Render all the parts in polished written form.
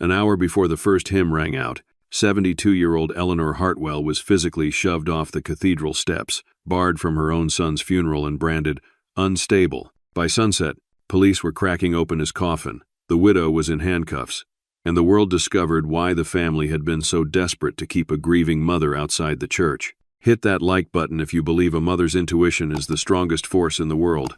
An hour before the first hymn rang out, 72-year-old Eleanor Hartwell was physically shoved off the cathedral steps, barred from her own son's funeral and branded unstable. By sunset, police were cracking open his coffin. The widow was in handcuffs, and the world discovered why the family had been so desperate to keep a grieving mother outside the church. Hit that like button if you believe a mother's intuition is the strongest force in the world.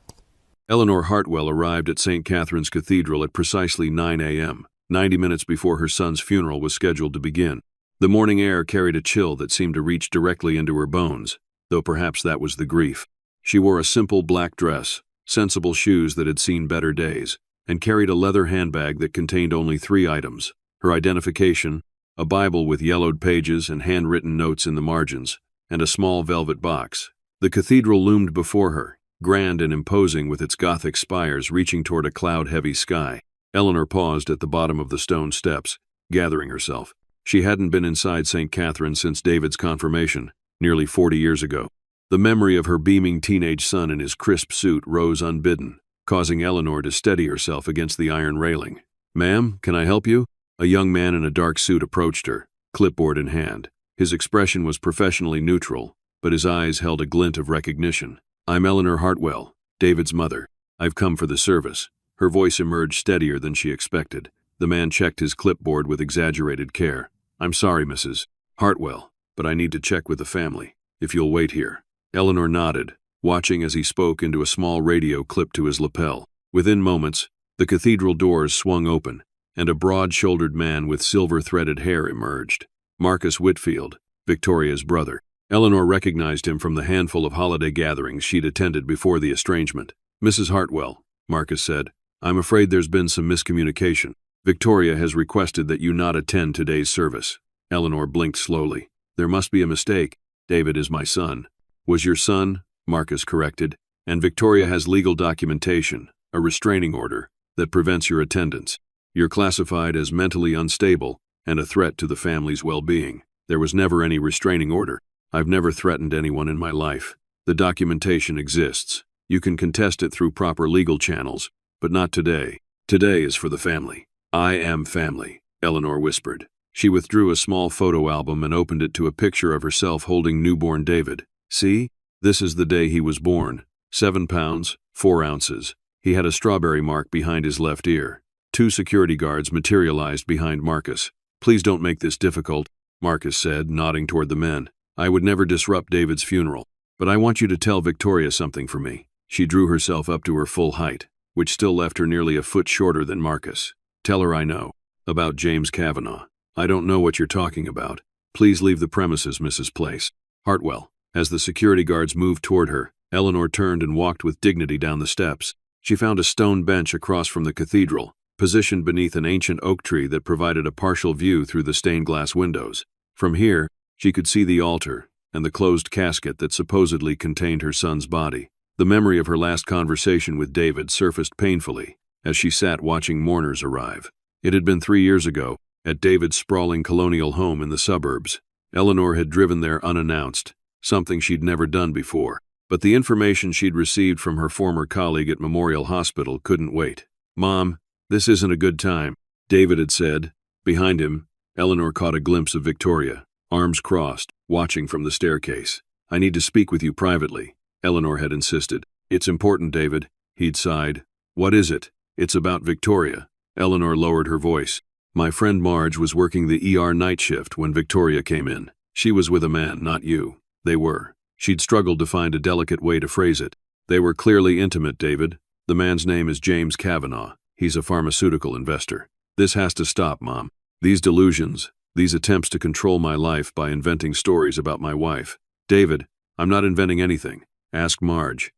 Eleanor Hartwell arrived at St. Catherine's Cathedral at precisely 9 a.m., 90 minutes before her son's funeral was scheduled to begin. The morning air carried a chill that seemed to reach directly into her bones, though perhaps that was the grief. She wore a simple black dress, sensible shoes that had seen better days, and carried a leather handbag that contained only 3 items: her identification, a Bible with yellowed pages and handwritten notes in the margins, and a small velvet box. The cathedral loomed before her, grand and imposing with its Gothic spires reaching toward a cloud-heavy sky. Eleanor paused at the bottom of the stone steps, gathering herself. She hadn't been inside St. Catherine since David's confirmation, nearly 40 years ago. The memory of her beaming teenage son in his crisp suit rose unbidden, causing Eleanor to steady herself against the iron railing. "Ma'am, can I help you?" A young man in a dark suit approached her, clipboard in hand. His expression was professionally neutral, but his eyes held a glint of recognition. "I'm Eleanor Hartwell, David's mother. I've come for the service." Her voice emerged steadier than she expected. The man checked his clipboard with exaggerated care. "I'm sorry, Mrs. Hartwell, but I need to check with the family. If you'll wait here." Eleanor nodded, watching as he spoke into a small radio clipped to his lapel. Within moments, the cathedral doors swung open, and a broad-shouldered man with silver-threaded hair emerged. Marcus Whitfield, Victoria's brother. Eleanor recognized him from the handful of holiday gatherings she'd attended before the estrangement. "Mrs. Hartwell," Marcus said, "I'm afraid there's been some miscommunication. Victoria has requested that you not attend today's service." Eleanor blinked slowly. "There must be a mistake. David is my son." "Was your son," Marcus corrected, "and Victoria has legal documentation, a restraining order, that prevents your attendance. You're classified as mentally unstable and a threat to the family's well-being." "There was never any restraining order. I've never threatened anyone in my life. The documentation exists. You can contest it through proper legal channels, but not today. Today is for the family." "I am family," Eleanor whispered. She withdrew a small photo album and opened it to a picture of herself holding newborn David. "See? This is the day he was born. 7 pounds, 4 ounces. He had a strawberry mark behind his left ear." 2 security guards materialized behind Marcus. "Please don't make this difficult," Marcus said, nodding toward the men. "I would never disrupt David's funeral, but I want you to tell Victoria something for me." She drew herself up to her full height, which still left her nearly a foot shorter than Marcus. "Tell her I know about James Kavanaugh." "I don't know what you're talking about. Please leave the premises, Mrs. Place." Hartwell. As the security guards moved toward her, Eleanor turned and walked with dignity down the steps. She found a stone bench across from the cathedral, positioned beneath an ancient oak tree that provided a partial view through the stained glass windows. From here, she could see the altar and the closed casket that supposedly contained her son's body. The memory of her last conversation with David surfaced painfully as she sat watching mourners arrive. It had been 3 years ago, at David's sprawling colonial home in the suburbs. Eleanor had driven there unannounced, something she'd never done before. But the information she'd received from her former colleague at Memorial Hospital couldn't wait. "Mom, this isn't a good time," David had said. Behind him, Eleanor caught a glimpse of Victoria, arms crossed, watching from the staircase. "I need to speak with you privately," Eleanor had insisted. "It's important, David," he'd sighed. "What is it?" "It's about Victoria." Eleanor lowered her voice. "My friend Marge was working the ER night shift when Victoria came in. She was with a man, not you." They were. She'd struggled to find a delicate way to phrase it. "They were clearly intimate, David. The man's name is James Kavanaugh. He's a pharmaceutical investor. This has to stop, Mom. These delusions, these attempts to control my life by inventing stories about my wife." "David, I'm not inventing anything. Ask Marge.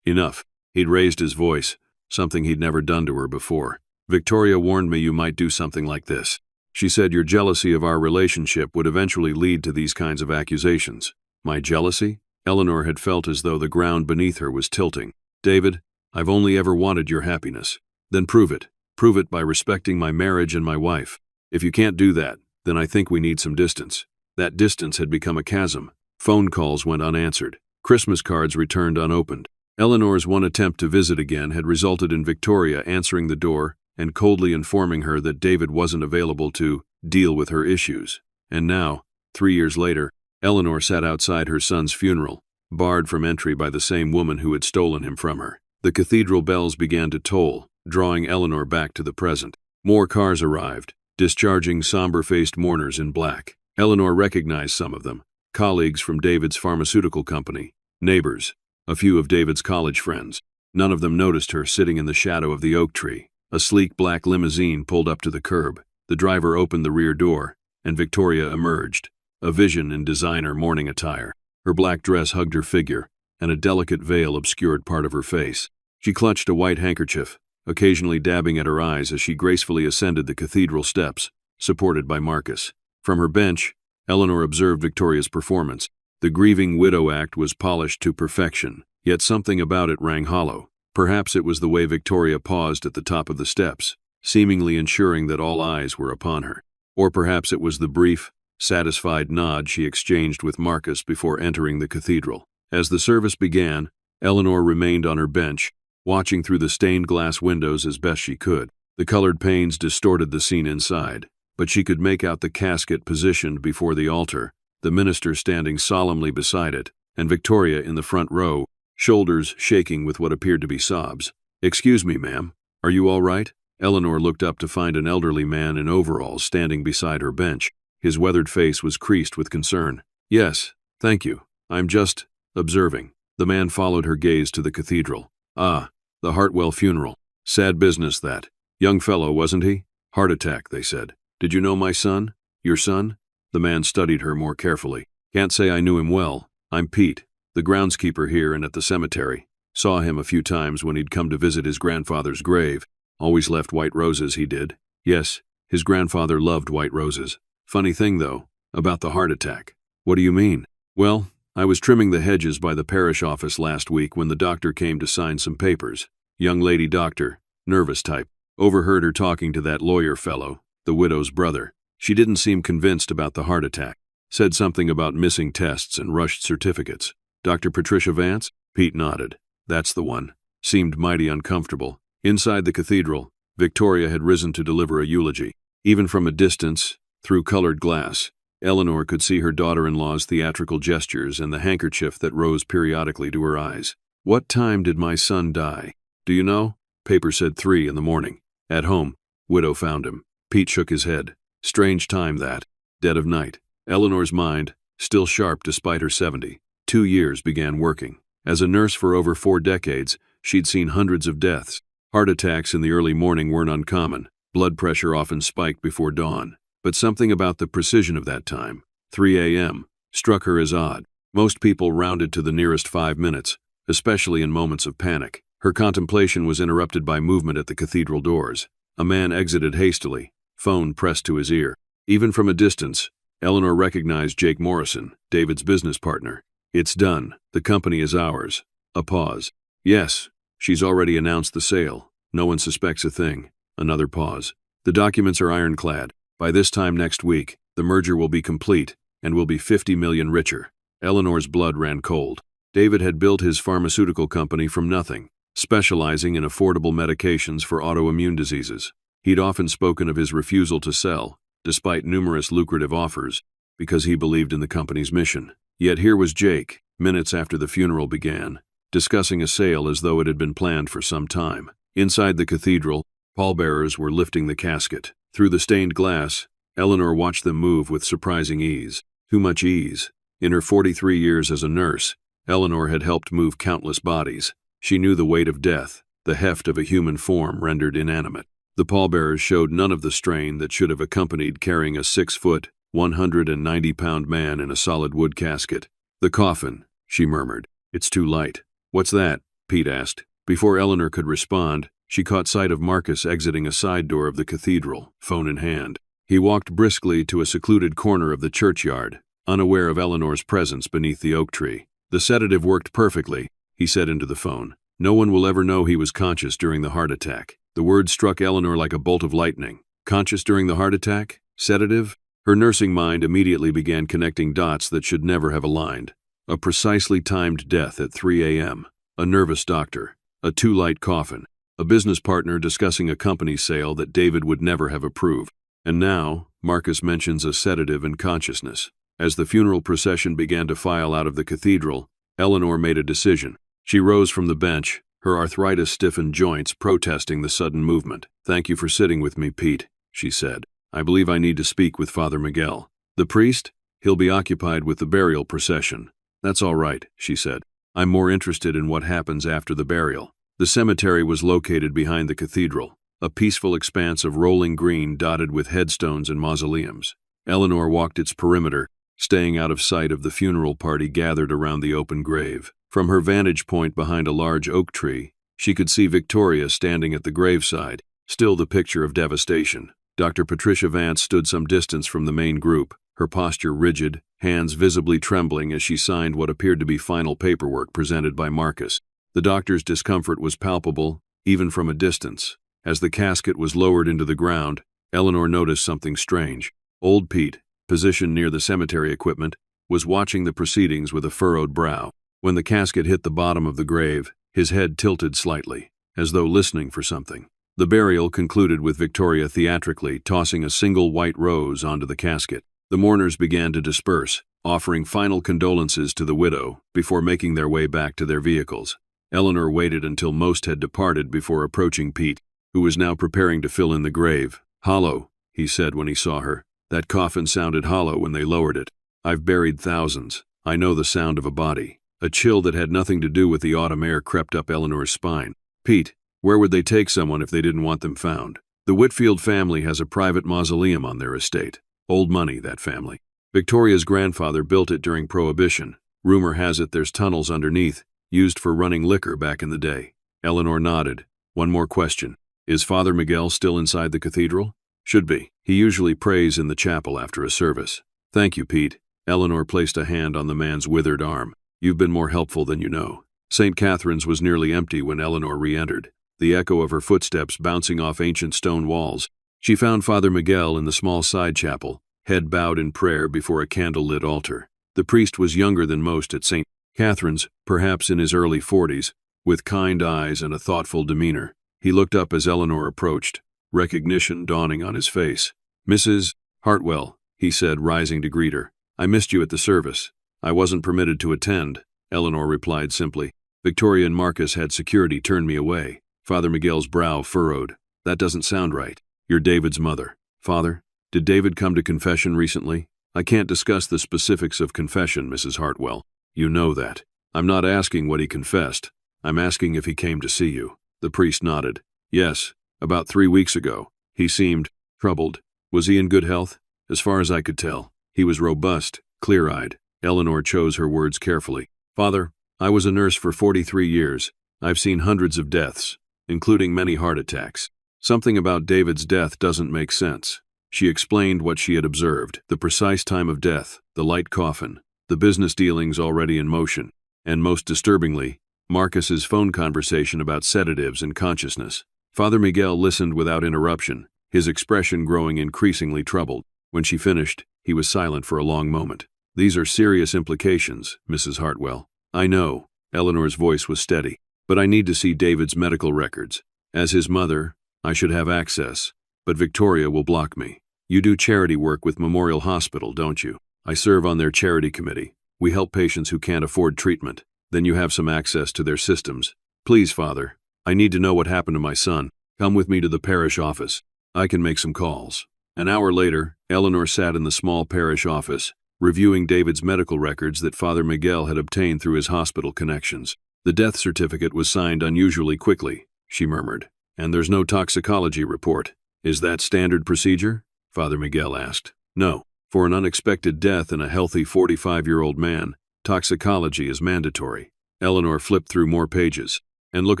Enough." He'd raised his voice, something he'd never done to her before. "Victoria warned me you might do something like this. She said your jealousy of our relationship would eventually lead to these kinds of accusations." "My jealousy?" Eleanor had felt as though the ground beneath her was tilting. "David, I've only ever wanted your happiness." "Then prove it. Prove it by respecting my marriage and my wife. If you can't do that, then I think we need some distance." That distance had become a chasm. Phone calls went unanswered. Christmas cards returned unopened. Eleanor's one attempt to visit again had resulted in Victoria answering the door and coldly informing her that David wasn't available to deal with her issues. And now, 3 years later, Eleanor sat outside her son's funeral, barred from entry by the same woman who had stolen him from her. The cathedral bells began to toll, drawing Eleanor back to the present. More cars arrived, discharging somber-faced mourners in black. Eleanor recognized some of them, colleagues from David's pharmaceutical company, neighbors, a few of David's college friends. None of them noticed her sitting in the shadow of the oak tree. A sleek black limousine pulled up to the curb. The driver opened the rear door, and Victoria emerged, a vision in designer mourning attire. Her black dress hugged her figure, and a delicate veil obscured part of her face. She clutched a white handkerchief, occasionally dabbing at her eyes as she gracefully ascended the cathedral steps, supported by Marcus. From her bench, Eleanor observed Victoria's performance. The grieving widow act was polished to perfection, yet something about it rang hollow. Perhaps it was the way Victoria paused at the top of the steps, seemingly ensuring that all eyes were upon her. Or perhaps it was the brief, satisfied nod she exchanged with Marcus before entering the cathedral. As the service began, Eleanor remained on her bench, watching through the stained glass windows as best she could. The colored panes distorted the scene inside, but she could make out the casket positioned before the altar, the minister standing solemnly beside it, and Victoria in the front row, shoulders shaking with what appeared to be sobs. "Excuse me, ma'am. Are you all right?" Eleanor looked up to find an elderly man in overalls standing beside her bench. His weathered face was creased with concern. "Yes, thank you. I'm just observing." The man followed her gaze to the cathedral. "Ah, the Hartwell funeral. Sad business that. Young fellow, wasn't he? Heart attack, they said. Did you know my son? Your son?" The man studied her more carefully. "Can't say I knew him well. I'm Pete, the groundskeeper here and at the cemetery. Saw him a few times when he'd come to visit his grandfather's grave. Always left white roses, he did. Yes, his grandfather loved white roses. Funny thing, though, about the heart attack." "What do you mean?" "Well, I was trimming the hedges by the parish office last week when the doctor came to sign some papers. Young lady doctor, nervous type. Overheard her talking to that lawyer fellow, the widow's brother. She didn't seem convinced about the heart attack. Said something about missing tests and rushed certificates. Dr. Patricia Vance?" Pete nodded. "That's the one." Seemed mighty uncomfortable. Inside the cathedral, Victoria had risen to deliver a eulogy. Even from a distance, through colored glass, Eleanor could see her daughter-in-law's theatrical gestures and the handkerchief that rose periodically to her eyes. "What time did my son die? Do you know?" Paper said 3 in the morning. "At home. Widow found him." Pete shook his head. Strange time that. Dead of night. Eleanor's mind, still sharp despite her 72 years, began working. As a nurse for over 4 decades, she'd seen hundreds of deaths. Heart attacks in the early morning weren't uncommon. Blood pressure often spiked before dawn. But something about the precision of that time, 3 a.m., struck her as odd. Most people rounded to the nearest 5 minutes, especially in moments of panic. Her contemplation was interrupted by movement at the cathedral doors. A man exited hastily, phone pressed to his ear. Even from a distance, Eleanor recognized Jake Morrison, David's business partner. "It's done. The company is ours." A pause. "Yes, she's already announced the sale. No one suspects a thing." Another pause. "The documents are ironclad. By this time next week, the merger will be complete, and we'll be 50 million richer." Eleanor's blood ran cold. David had built his pharmaceutical company from nothing, specializing in affordable medications for autoimmune diseases. He'd often spoken of his refusal to sell, despite numerous lucrative offers, because he believed in the company's mission. Yet here was Jake, minutes after the funeral began, discussing a sale as though it had been planned for some time. Inside the cathedral, pallbearers were lifting the casket. Through the stained glass, Eleanor watched them move with surprising ease. Too much ease. In her 43 years as a nurse, Eleanor had helped move countless bodies. She knew the weight of death, the heft of a human form rendered inanimate. The pallbearers showed none of the strain that should have accompanied carrying a 6-foot, 190-pound man in a solid wood casket. "The coffin," she murmured. "It's too light." "What's that?" Pete asked. Before Eleanor could respond, she caught sight of Marcus exiting a side door of the cathedral, phone in hand. He walked briskly to a secluded corner of the churchyard, unaware of Eleanor's presence beneath the oak tree. "The sedative worked perfectly," he said into the phone. "No one will ever know he was conscious during the heart attack." The word struck Eleanor like a bolt of lightning. Conscious during the heart attack? Sedative? Her nursing mind immediately began connecting dots that should never have aligned. A precisely timed death at 3 a.m., a nervous doctor, a too light coffin. a business partner discussing a company sale that David would never have approved. And now, Marcus mentions a sedative and consciousness. As the funeral procession began to file out of the cathedral, Eleanor made a decision. She rose from the bench, her arthritis-stiffened joints protesting the sudden movement. "Thank you for sitting with me, Pete," she said. "I believe I need to speak with Father Miguel." "The priest? He'll be occupied with the burial procession." "That's all right," she said. "I'm more interested in what happens after the burial." The cemetery was located behind the cathedral, a peaceful expanse of rolling green dotted with headstones and mausoleums. Eleanor walked its perimeter, staying out of sight of the funeral party gathered around the open grave. From her vantage point behind a large oak tree, she could see Victoria standing at the graveside, still the picture of devastation. Dr. Patricia Vance stood some distance from the main group, her posture rigid, hands visibly trembling as she signed what appeared to be final paperwork presented by Marcus. The doctor's discomfort was palpable, even from a distance. As the casket was lowered into the ground, Eleanor noticed something strange. Old Pete, positioned near the cemetery equipment, was watching the proceedings with a furrowed brow. When the casket hit the bottom of the grave, his head tilted slightly, as though listening for something. The burial concluded with Victoria theatrically tossing a single white rose onto the casket. The mourners began to disperse, offering final condolences to the widow before making their way back to their vehicles. Eleanor waited until most had departed before approaching Pete, who was now preparing to fill in the grave. "Hollow," he said when he saw her. "That coffin sounded hollow when they lowered it. I've buried thousands. I know the sound of a body." A chill that had nothing to do with the autumn air crept up Eleanor's spine. "Pete, where would they take someone if they didn't want them found? The Whitfield family has a private mausoleum on their estate. Old money, that family. Victoria's grandfather built it during Prohibition. Rumor has it there's tunnels underneath, used for running liquor back in the day." Eleanor nodded. "One more question. Is Father Miguel still inside the cathedral?" "Should be. He usually prays in the chapel after a service." "Thank you, Pete." Eleanor placed a hand on the man's withered arm. "You've been more helpful than you know." St. Catherine's was nearly empty when Eleanor re-entered, the echo of her footsteps bouncing off ancient stone walls. She found Father Miguel in the small side chapel, head bowed in prayer before a candle-lit altar. The priest was younger than most at St. Catherine's, perhaps in his early 40s, with kind eyes and a thoughtful demeanor. He looked up as Eleanor approached, recognition dawning on his face. "Mrs. Hartwell," he said, rising to greet her. "I missed you at the service." "I wasn't permitted to attend," Eleanor replied simply. "Victoria and Marcus had security turn me away." Father Miguel's brow furrowed. "That doesn't sound right. You're David's mother." "Father, did David come to confession recently?" "I can't discuss the specifics of confession, Mrs. Hartwell. You know that. I'm not asking what he confessed. I'm asking if he came to see you." The priest nodded. "Yes, about 3 weeks ago. He seemed troubled." "Was he in good health?" "As far as I could tell. He was robust, clear-eyed." Eleanor chose her words carefully. "Father, I was a nurse for 43 years. I've seen hundreds of deaths, including many heart attacks. Something about David's death doesn't make sense." She explained what she had observed, the precise time of death, the light coffin, the business dealings already in motion, and most disturbingly, Marcus's phone conversation about sedatives and consciousness. Father Miguel listened without interruption, his expression growing increasingly troubled. When she finished, he was silent for a long moment. "These are serious implications, Mrs. Hartwell." "I know," Eleanor's voice was steady, "but I need to see David's medical records. As his mother, I should have access, but Victoria will block me." "You do charity work with Memorial Hospital, don't you?" "I serve on their charity committee. We help patients who can't afford treatment. Then you have some access to their systems." "Please, Father, I need to know what happened to my son. Come with me to the parish office. I can make some calls." An hour later, Eleanor sat in the small parish office, reviewing David's medical records that Father Miguel had obtained through his hospital connections. "The death certificate was signed unusually quickly," she murmured. "And there's no toxicology report. Is that standard procedure?" Father Miguel asked. "No. For an unexpected death in a healthy 45-year-old man, toxicology is mandatory." Eleanor flipped through more pages. "And look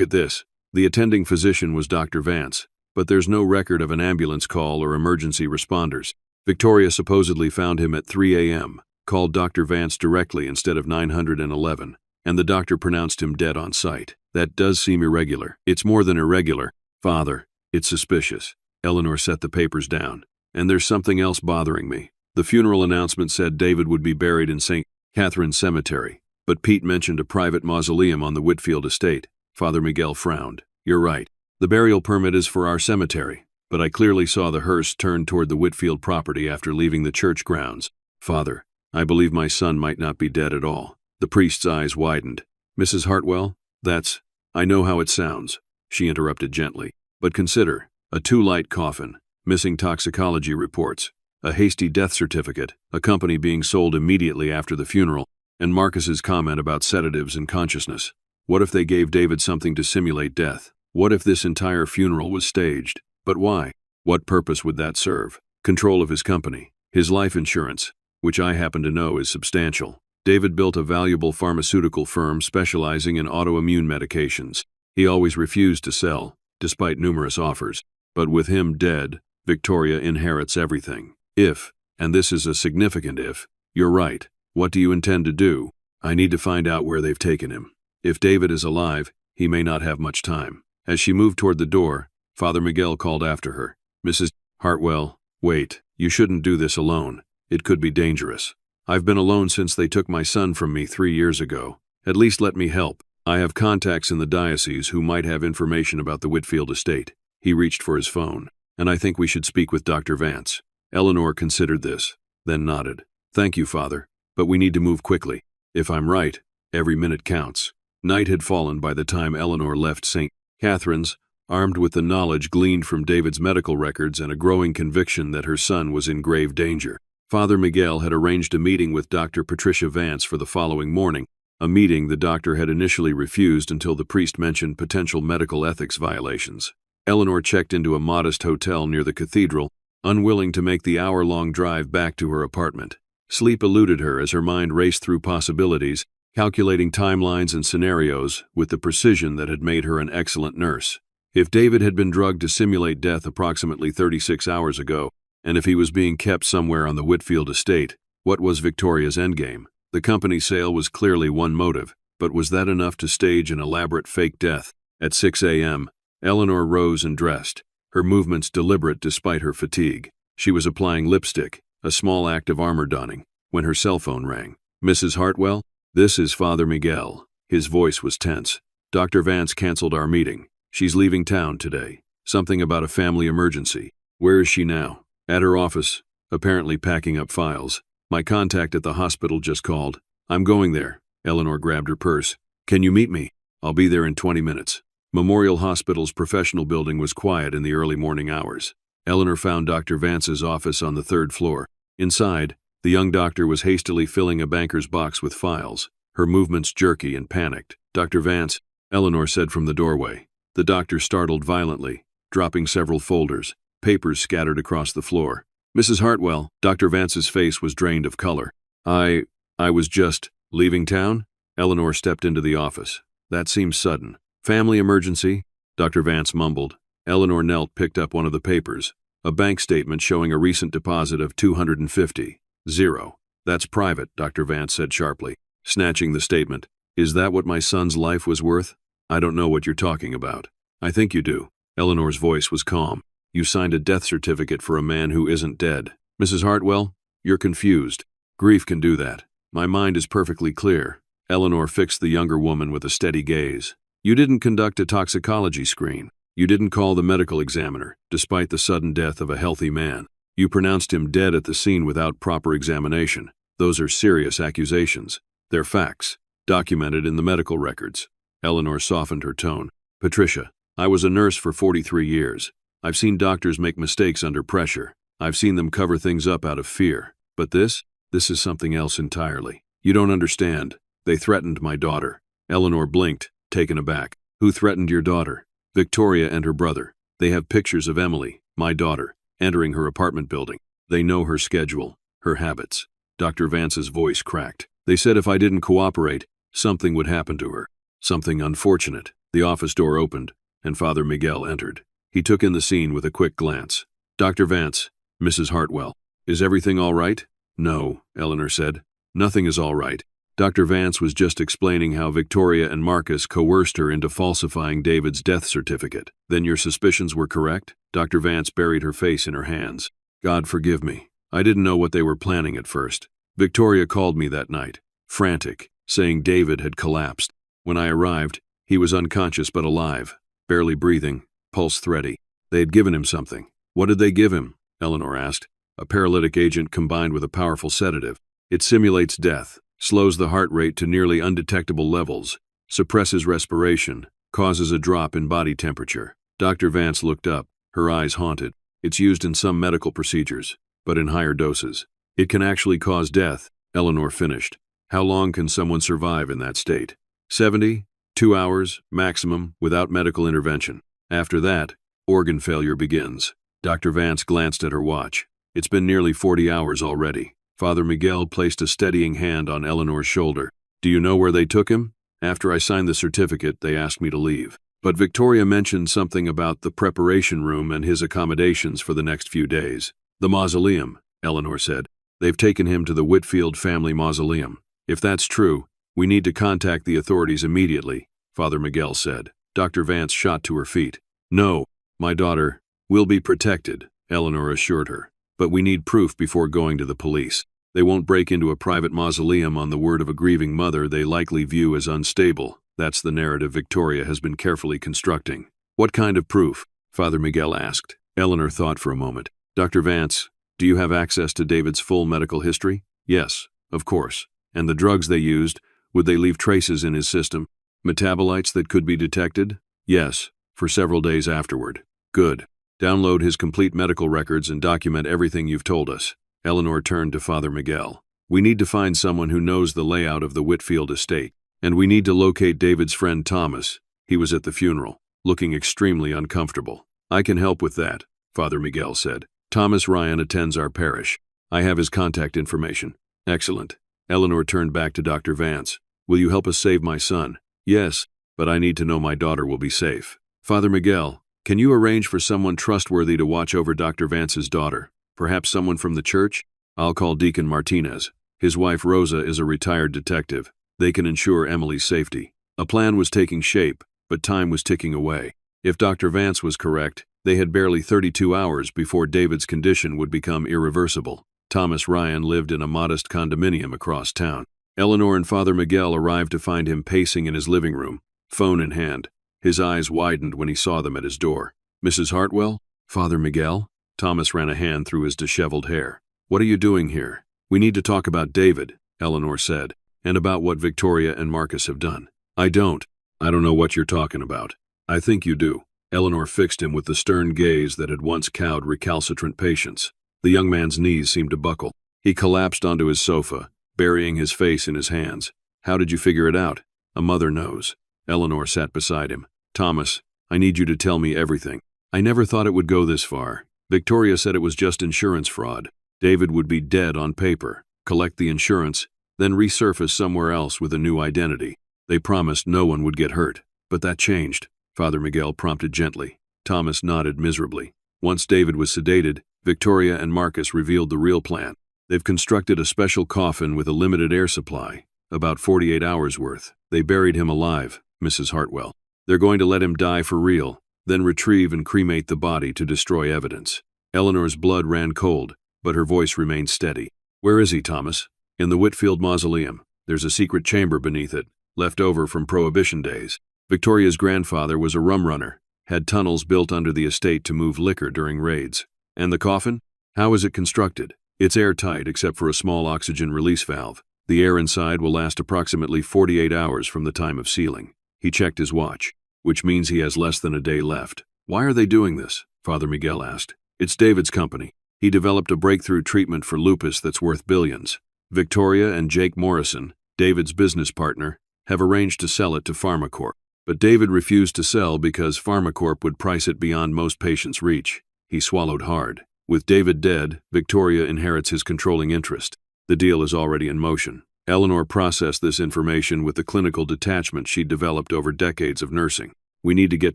at this. The attending physician was Dr. Vance, but there's no record of an ambulance call or emergency responders. Victoria supposedly found him at 3 a.m., called Dr. Vance directly instead of 911, and the doctor pronounced him dead on site. That does seem irregular." "It's more than irregular, Father. It's suspicious." Eleanor set the papers down. "And there's something else bothering me. The funeral announcement said David would be buried in St. Catherine's Cemetery, but Pete mentioned a private mausoleum on the Whitfield estate." Father Miguel frowned. "You're right. The burial permit is for our cemetery, but I clearly saw the hearse turn toward the Whitfield property after leaving the church grounds. Father, I believe my son might not be dead at all. The priest's eyes widened. Mrs. Hartwell, I know how it sounds, she interrupted gently. But consider, a too-light coffin, missing toxicology reports, a hasty death certificate, a company being sold immediately after the funeral, and Marcus's comment about sedatives and consciousness. What if they gave David something to simulate death? What if this entire funeral was staged? But why? What purpose would that serve? Control of his company, his life insurance, which I happen to know is substantial. David built a valuable pharmaceutical firm specializing in autoimmune medications. He always refused to sell, despite numerous offers. But with him dead, Victoria inherits everything. If, and this is a significant if, you're right, what do you intend to do? I need to find out where they've taken him. If David is alive, he may not have much time. As she moved toward the door, Father Miguel called after her. Mrs. Hartwell, wait, you shouldn't do this alone. It could be dangerous. I've been alone since they took my son from me 3 years ago. At least let me help. I have contacts in the diocese who might have information about the Whitfield estate. He reached for his phone. And I think we should speak with Dr. Vance. Eleanor considered this, then nodded. Thank you, Father, but we need to move quickly. If I'm right, every minute counts. Night had fallen by the time Eleanor left St. Catherine's, armed with the knowledge gleaned from David's medical records and a growing conviction that her son was in grave danger. Father Miguel had arranged a meeting with Dr. Patricia Vance for the following morning, a meeting the doctor had initially refused until the priest mentioned potential medical ethics violations. Eleanor checked into a modest hotel near the cathedral, unwilling to make the hour-long drive back to her apartment. Sleep eluded her as her mind raced through possibilities, calculating timelines and scenarios with the precision that had made her an excellent nurse. If David had been drugged to simulate death approximately 36 hours ago, and if he was being kept somewhere on the Whitfield estate, what was Victoria's endgame? The company sale was clearly one motive, but was that enough to stage an elaborate fake death? At 6 a.m., Eleanor rose and dressed, her movements deliberate despite her fatigue. She was applying lipstick, a small act of armor-donning, when her cell phone rang. Mrs. Hartwell? This is Father Miguel. His voice was tense. Dr. Vance canceled our meeting. She's leaving town today. Something about a family emergency. Where is she now? At her office, apparently packing up files. My contact at the hospital just called. I'm going there. Eleanor grabbed her purse. Can you meet me? I'll be there in 20 minutes. Memorial Hospital's professional building was quiet in the early morning hours. Eleanor found Dr. Vance's office on the 3rd floor. Inside, the young doctor was hastily filling a banker's box with files, her movements jerky and panicked. Dr. Vance, Eleanor said from the doorway. The doctor startled violently, dropping several folders. Papers scattered across the floor. Mrs. Hartwell, Dr. Vance's face was drained of color. I was just leaving town? Eleanor stepped into the office. That seems sudden. Family emergency? Dr. Vance mumbled. Eleanor knelt, picked up one of the papers. A bank statement showing a recent deposit of $250. Zero. That's private, Dr. Vance said sharply, snatching the statement. Is that what my son's life was worth? I don't know what you're talking about. I think you do. Eleanor's voice was calm. You signed a death certificate for a man who isn't dead. Mrs. Hartwell, you're confused. Grief can do that. My mind is perfectly clear. Eleanor fixed the younger woman with a steady gaze. You didn't conduct a toxicology screen. You didn't call the medical examiner, despite the sudden death of a healthy man. You pronounced him dead at the scene without proper examination. Those are serious accusations. They're facts, documented in the medical records. Eleanor softened her tone. Patricia, I was a nurse for 43 years. I've seen doctors make mistakes under pressure. I've seen them cover things up out of fear. But this is something else entirely. You don't understand. They threatened my daughter. Eleanor blinked, taken aback. Who threatened your daughter? Victoria and her brother. They have pictures of Emily, my daughter, entering her apartment building. They know her schedule, her habits. Dr. Vance's voice cracked. They said if I didn't cooperate, something would happen to her. Something unfortunate. The office door opened, and Father Miguel entered. He took in the scene with a quick glance. Dr. Vance, Mrs. Hartwell, is everything all right? No, Eleanor said. Nothing is all right. Dr. Vance was just explaining how Victoria and Marcus coerced her into falsifying David's death certificate. Then your suspicions were correct? Dr. Vance buried her face in her hands. God forgive me. I didn't know what they were planning at first. Victoria called me that night, frantic, saying David had collapsed. When I arrived, he was unconscious but alive, barely breathing, pulse thready. They had given him something. What did they give him? Eleanor asked. A paralytic agent combined with a powerful sedative. It simulates death, slows the heart rate to nearly undetectable levels, suppresses respiration, causes a drop in body temperature. Dr. Vance looked up, her eyes haunted. It's used in some medical procedures, but in higher doses. It can actually cause death, Eleanor finished. How long can someone survive in that state? 70, 2 hours, maximum, without medical intervention. After that, organ failure begins. Dr. Vance glanced at her watch. It's been nearly 40 hours already. Father Miguel placed a steadying hand on Eleanor's shoulder. Do you know where they took him? After I signed the certificate, they asked me to leave. But Victoria mentioned something about the preparation room and his accommodations for the next few days. The mausoleum, Eleanor said. They've taken him to the Whitfield family mausoleum. If that's true, we need to contact the authorities immediately, Father Miguel said. Dr. Vance shot to her feet. No, my daughter will be protected, Eleanor assured her. But we need proof before going to the police. They won't break into a private mausoleum on the word of a grieving mother they likely view as unstable. That's the narrative Victoria has been carefully constructing. What kind of proof? Father Miguel asked. Eleanor thought for a moment. Dr. Vance, do you have access to David's full medical history? Yes, of course. And the drugs they used, would they leave traces in his system? Metabolites that could be detected? Yes, for several days afterward. Good. Download his complete medical records and document everything you've told us. Eleanor turned to Father Miguel. We need to find someone who knows the layout of the Whitfield estate. And we need to locate David's friend Thomas. He was at the funeral, looking extremely uncomfortable. I can help with that, Father Miguel said. Thomas Ryan attends our parish. I have his contact information. Excellent. Eleanor turned back to Dr. Vance. Will you help us save my son? Yes, but I need to know my daughter will be safe. Father Miguel, can you arrange for someone trustworthy to watch over Dr. Vance's daughter? Perhaps someone from the church? I'll call Deacon Martinez. His wife Rosa is a retired detective. They can ensure Emily's safety. A plan was taking shape, but time was ticking away. If Dr. Vance was correct, they had barely 32 hours before David's condition would become irreversible. Thomas Ryan lived in a modest condominium across town. Eleanor and Father Miguel arrived to find him pacing in his living room, phone in hand. His eyes widened when he saw them at his door. Mrs. Hartwell? Father Miguel? Thomas ran a hand through his disheveled hair. What are you doing here? We need to talk about David, Eleanor said, and about what Victoria and Marcus have done. I don't know what you're talking about. I think you do. Eleanor fixed him with the stern gaze that had once cowed recalcitrant patients. The young man's knees seemed to buckle. He collapsed onto his sofa, burying his face in his hands. How did you figure it out? A mother knows. Eleanor sat beside him. Thomas, I need you to tell me everything. I never thought it would go this far. Victoria said it was just insurance fraud. David would be dead on paper, collect the insurance, then resurface somewhere else with a new identity. They promised no one would get hurt. But that changed, Father Miguel prompted gently. Thomas nodded miserably. Once David was sedated, Victoria and Marcus revealed the real plan. They've constructed a special coffin with a limited air supply, about 48 hours worth. They buried him alive, Mrs. Hartwell. They're going to let him die for real, then retrieve and cremate the body to destroy evidence. Eleanor's blood ran cold, but her voice remained steady. Where is he, Thomas? In the Whitfield Mausoleum. There's a secret chamber beneath it, left over from Prohibition days. Victoria's grandfather was a rum runner, had tunnels built under the estate to move liquor during raids. And the coffin? How is it constructed? It's airtight except for a small oxygen release valve. The air inside will last approximately 48 hours from the time of sealing. He checked his watch, which means he has less than a day left. Why are they doing this? Father Miguel asked. It's David's company. He developed a breakthrough treatment for lupus that's worth billions. Victoria and Jake Morrison, David's business partner, have arranged to sell it to PharmaCorp. But David refused to sell because PharmaCorp would price it beyond most patients' reach. He swallowed hard. With David dead, Victoria inherits his controlling interest. The deal is already in motion. Eleanor processed this information with the clinical detachment she'd developed over decades of nursing. We need to get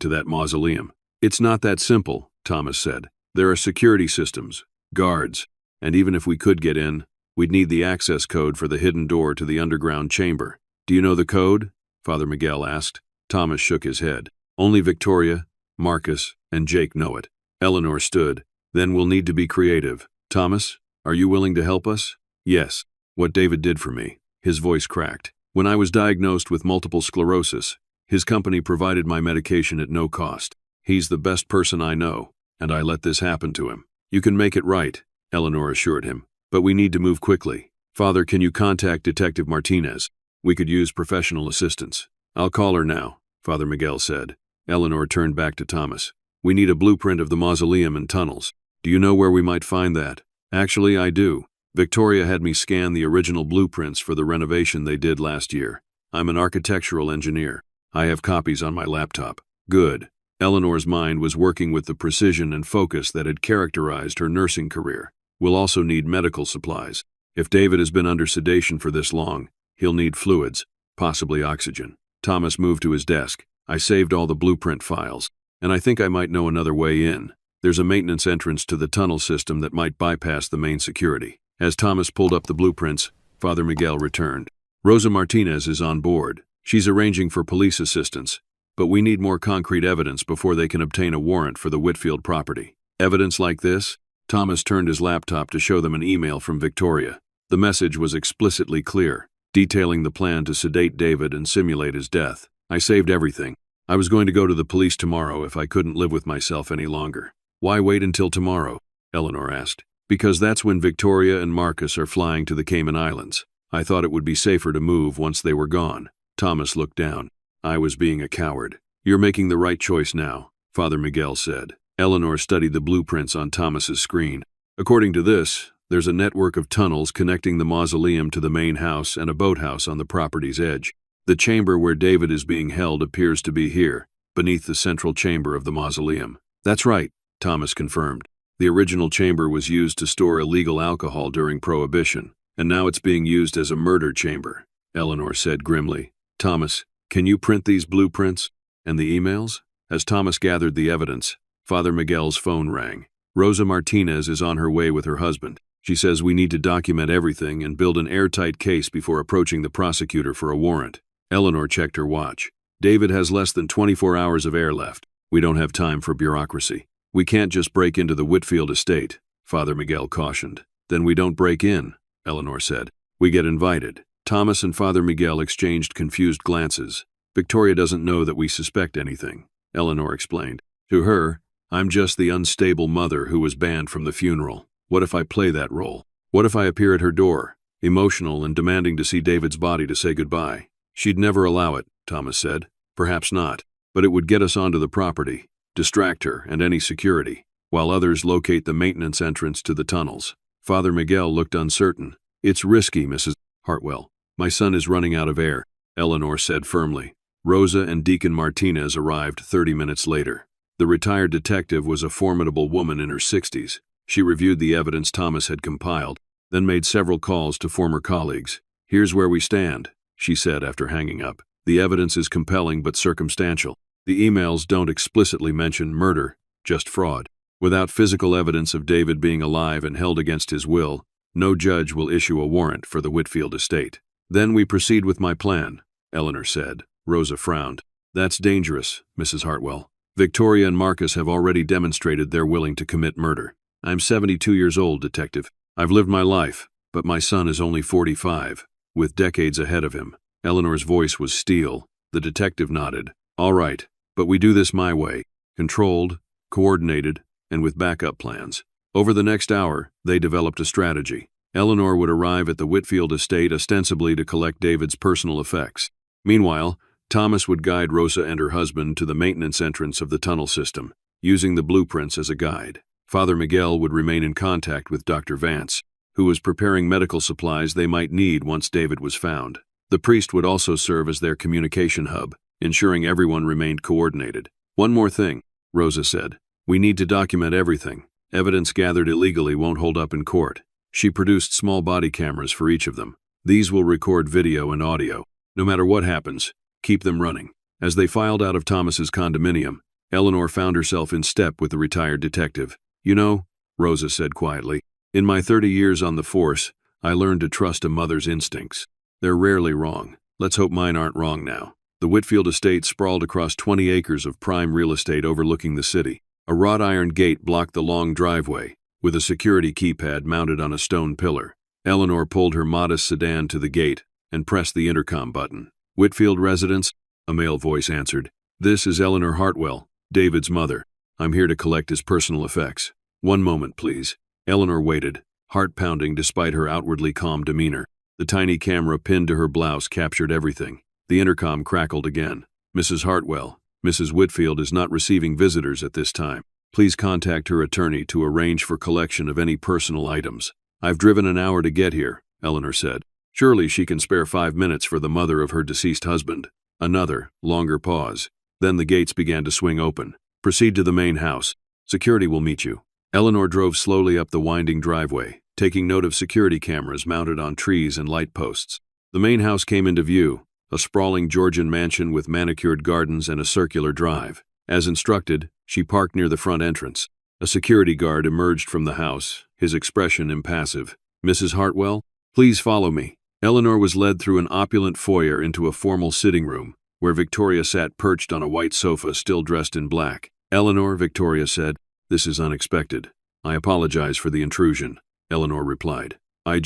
to that mausoleum. It's not that simple, Thomas said. There are security systems, guards, and even if we could get in, we'd need the access code for the hidden door to the underground chamber. Do you know the code? Father Miguel asked. Thomas shook his head. Only Victoria, Marcus, and Jake know it. Eleanor stood. Then we'll need to be creative. Thomas, are you willing to help us? Yes. What David did for me. His voice cracked. When I was diagnosed with multiple sclerosis, his company provided my medication at no cost. He's the best person I know, and I let this happen to him. You can make it right, Eleanor assured him, but we need to move quickly. Father, can you contact Detective Martinez? We could use professional assistance. I'll call her now, Father Miguel said. Eleanor turned back to Thomas. We need a blueprint of the mausoleum and tunnels. Do you know where we might find that? Actually, I do. Victoria had me scan the original blueprints for the renovation they did last year. I'm an architectural engineer. I have copies on my laptop. Good. Eleanor's mind was working with the precision and focus that had characterized her nursing career. We'll also need medical supplies. If David has been under sedation for this long, he'll need fluids, possibly oxygen. Thomas moved to his desk. I saved all the blueprint files, and I think I might know another way in. There's a maintenance entrance to the tunnel system that might bypass the main security. As Thomas pulled up the blueprints, Father Miguel returned. Rosa Martinez is on board. She's arranging for police assistance, but we need more concrete evidence before they can obtain a warrant for the Whitfield property. Evidence like this? Thomas turned his laptop to show them an email from Victoria. The message was explicitly clear, detailing the plan to sedate David and simulate his death. I saved everything. I was going to go to the police tomorrow if I couldn't live with myself any longer. Why wait until tomorrow? Eleanor asked. Because that's when Victoria and Marcus are flying to the Cayman Islands. I thought it would be safer to move once they were gone. Thomas looked down. I was being a coward. You're making the right choice now, Father Miguel said. Eleanor studied the blueprints on Thomas's screen. According to this, there's a network of tunnels connecting the mausoleum to the main house and a boathouse on the property's edge. The chamber where David is being held appears to be here, beneath the central chamber of the mausoleum. That's right, Thomas confirmed. The original chamber was used to store illegal alcohol during Prohibition, and now it's being used as a murder chamber, Eleanor said grimly. Thomas, can you print these blueprints? And the emails? As Thomas gathered the evidence, Father Miguel's phone rang. Rosa Martinez is on her way with her husband. She says we need to document everything and build an airtight case before approaching the prosecutor for a warrant. Eleanor checked her watch. David has less than 24 hours of air left. We don't have time for bureaucracy. We can't just break into the Whitfield estate, Father Miguel cautioned. Then we don't break in, Eleanor said. We get invited. Thomas and Father Miguel exchanged confused glances. Victoria doesn't know that we suspect anything, Eleanor explained. To her, I'm just the unstable mother who was banned from the funeral. What if I play that role? What if I appear at her door, emotional and demanding to see David's body to say goodbye? She'd never allow it, Thomas said. Perhaps not, but it would get us onto the property, distract her and any security, while others locate the maintenance entrance to the tunnels. Father Miguel looked uncertain. It's risky, Mrs. Hartwell. My son is running out of air, Eleanor said firmly. Rosa and Deacon Martinez arrived 30 minutes later. The retired detective was a formidable woman in her 60s. She reviewed the evidence Thomas had compiled, then made several calls to former colleagues. Here's where we stand, she said after hanging up. The evidence is compelling but circumstantial. The emails don't explicitly mention murder, just fraud. Without physical evidence of David being alive and held against his will, no judge will issue a warrant for the Whitfield estate. Then we proceed with my plan, Eleanor said. Rosa frowned. That's dangerous, Mrs. Hartwell. Victoria and Marcus have already demonstrated they're willing to commit murder. I'm 72 years old, Detective. I've lived my life, but my son is only 45, with decades ahead of him. Eleanor's voice was steel. The detective nodded. All right, but we do this my way. Controlled, coordinated, and with backup plans. Over the next hour, they developed a strategy. Eleanor would arrive at the Whitfield estate ostensibly to collect David's personal effects. Meanwhile, Thomas would guide Rosa and her husband to the maintenance entrance of the tunnel system, using the blueprints as a guide. Father Miguel would remain in contact with Dr. Vance, who was preparing medical supplies they might need once David was found. The priest would also serve as their communication hub, ensuring everyone remained coordinated. One more thing, Rosa said. We need to document everything. Evidence gathered illegally won't hold up in court. She produced small body cameras for each of them. These will record video and audio. No matter what happens, keep them running. As they filed out of Thomas's condominium, Eleanor found herself in step with the retired detective. You know, Rosa said quietly, in my 30 years on the force, I learned to trust a mother's instincts. They're rarely wrong. Let's hope mine aren't wrong now. The Whitfield estate sprawled across 20 acres of prime real estate overlooking the city. A wrought iron gate blocked the long driveway, with a security keypad mounted on a stone pillar. Eleanor pulled her modest sedan to the gate and pressed the intercom button. Whitfield residence? A male voice answered. This is Eleanor Hartwell. David's mother. I'm here to collect his personal effects. One moment, please. Eleanor waited, heart pounding despite her outwardly calm demeanor. The tiny camera pinned to her blouse captured everything. The intercom crackled again. Mrs. Hartwell, Mrs. Whitfield is not receiving visitors at this time. Please contact her attorney to arrange for collection of any personal items. I've driven an hour to get here, Eleanor said. Surely she can spare 5 minutes for the mother of her deceased husband. Another, longer pause. Then the gates began to swing open. Proceed to the main house. Security will meet you. Eleanor drove slowly up the winding driveway, taking note of security cameras mounted on trees and light posts. The main house came into view, a sprawling Georgian mansion with manicured gardens and a circular drive. As instructed, she parked near the front entrance. A security guard emerged from the house, his expression impassive. Mrs. Hartwell, please follow me. Eleanor was led through an opulent foyer into a formal sitting room, where Victoria sat perched on a white sofa still dressed in black. Eleanor, Victoria said, this is unexpected. I apologize for the intrusion, Eleanor replied. I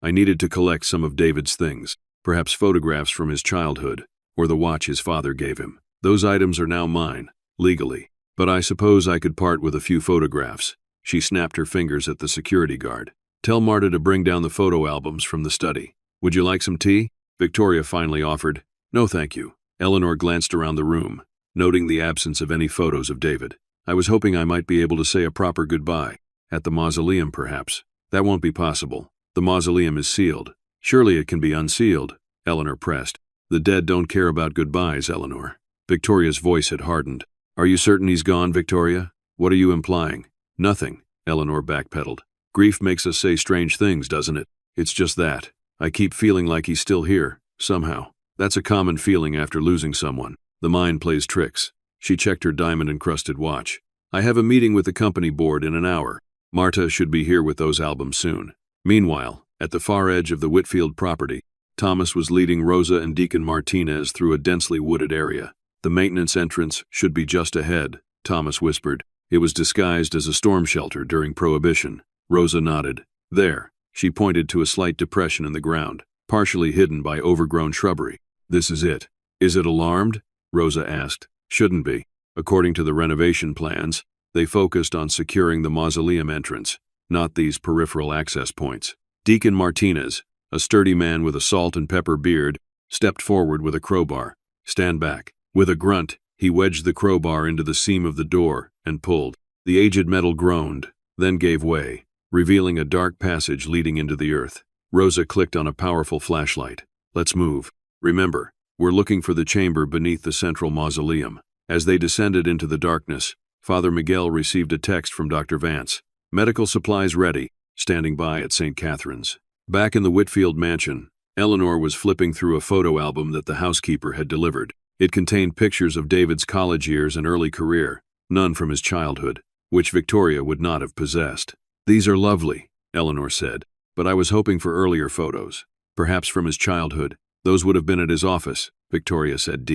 needed to collect some of David's things, perhaps photographs from his childhood, or the watch his father gave him. Those items are now mine, legally, but I suppose I could part with a few photographs. She snapped her fingers at the security guard. Tell Marta to bring down the photo albums from the study. Would you like some tea? Victoria finally offered. No, thank you. Eleanor glanced around the room, noting the absence of any photos of David. I was hoping I might be able to say a proper goodbye. At the mausoleum, perhaps. That won't be possible. The mausoleum is sealed. Surely it can be unsealed, Eleanor pressed. The dead don't care about goodbyes, Eleanor. Victoria's voice had hardened. Are you certain he's gone, Victoria? What are you implying? Nothing, Eleanor backpedaled. Grief makes us say strange things, doesn't it? It's just that. I keep feeling like he's still here, somehow. That's a common feeling after losing someone. The mind plays tricks. She checked her diamond-encrusted watch. I have a meeting with the company board in an hour. Marta should be here with those albums soon. Meanwhile, at the far edge of the Whitfield property, Thomas was leading Rosa and Deacon Martinez through a densely wooded area. The maintenance entrance should be just ahead, Thomas whispered. It was disguised as a storm shelter during Prohibition. Rosa nodded. There. She pointed to a slight depression in the ground, partially hidden by overgrown shrubbery. This is it. Is it alarmed? Rosa asked. Shouldn't be. According to the renovation plans, they focused on securing the mausoleum entrance, not these peripheral access points. Deacon Martinez, a sturdy man with a salt and pepper beard, stepped forward with a crowbar. Stand back. With a grunt, he wedged the crowbar into the seam of the door and pulled. The aged metal groaned, then gave way, revealing a dark passage leading into the earth. Rosa clicked on a powerful flashlight. Let's move. Remember, we're looking for the chamber beneath the central mausoleum. As they descended into the darkness, Father Miguel received a text from Dr. Vance. Medical supplies ready, standing by at St. Catherine's. Back in the Whitfield mansion, Eleanor was flipping through a photo album that the housekeeper had delivered. It contained pictures of David's college years and early career, none from his childhood, which Victoria would not have possessed. These are lovely, Eleanor said, but I was hoping for earlier photos. Perhaps from his childhood. Those would have been at his office, Victoria said.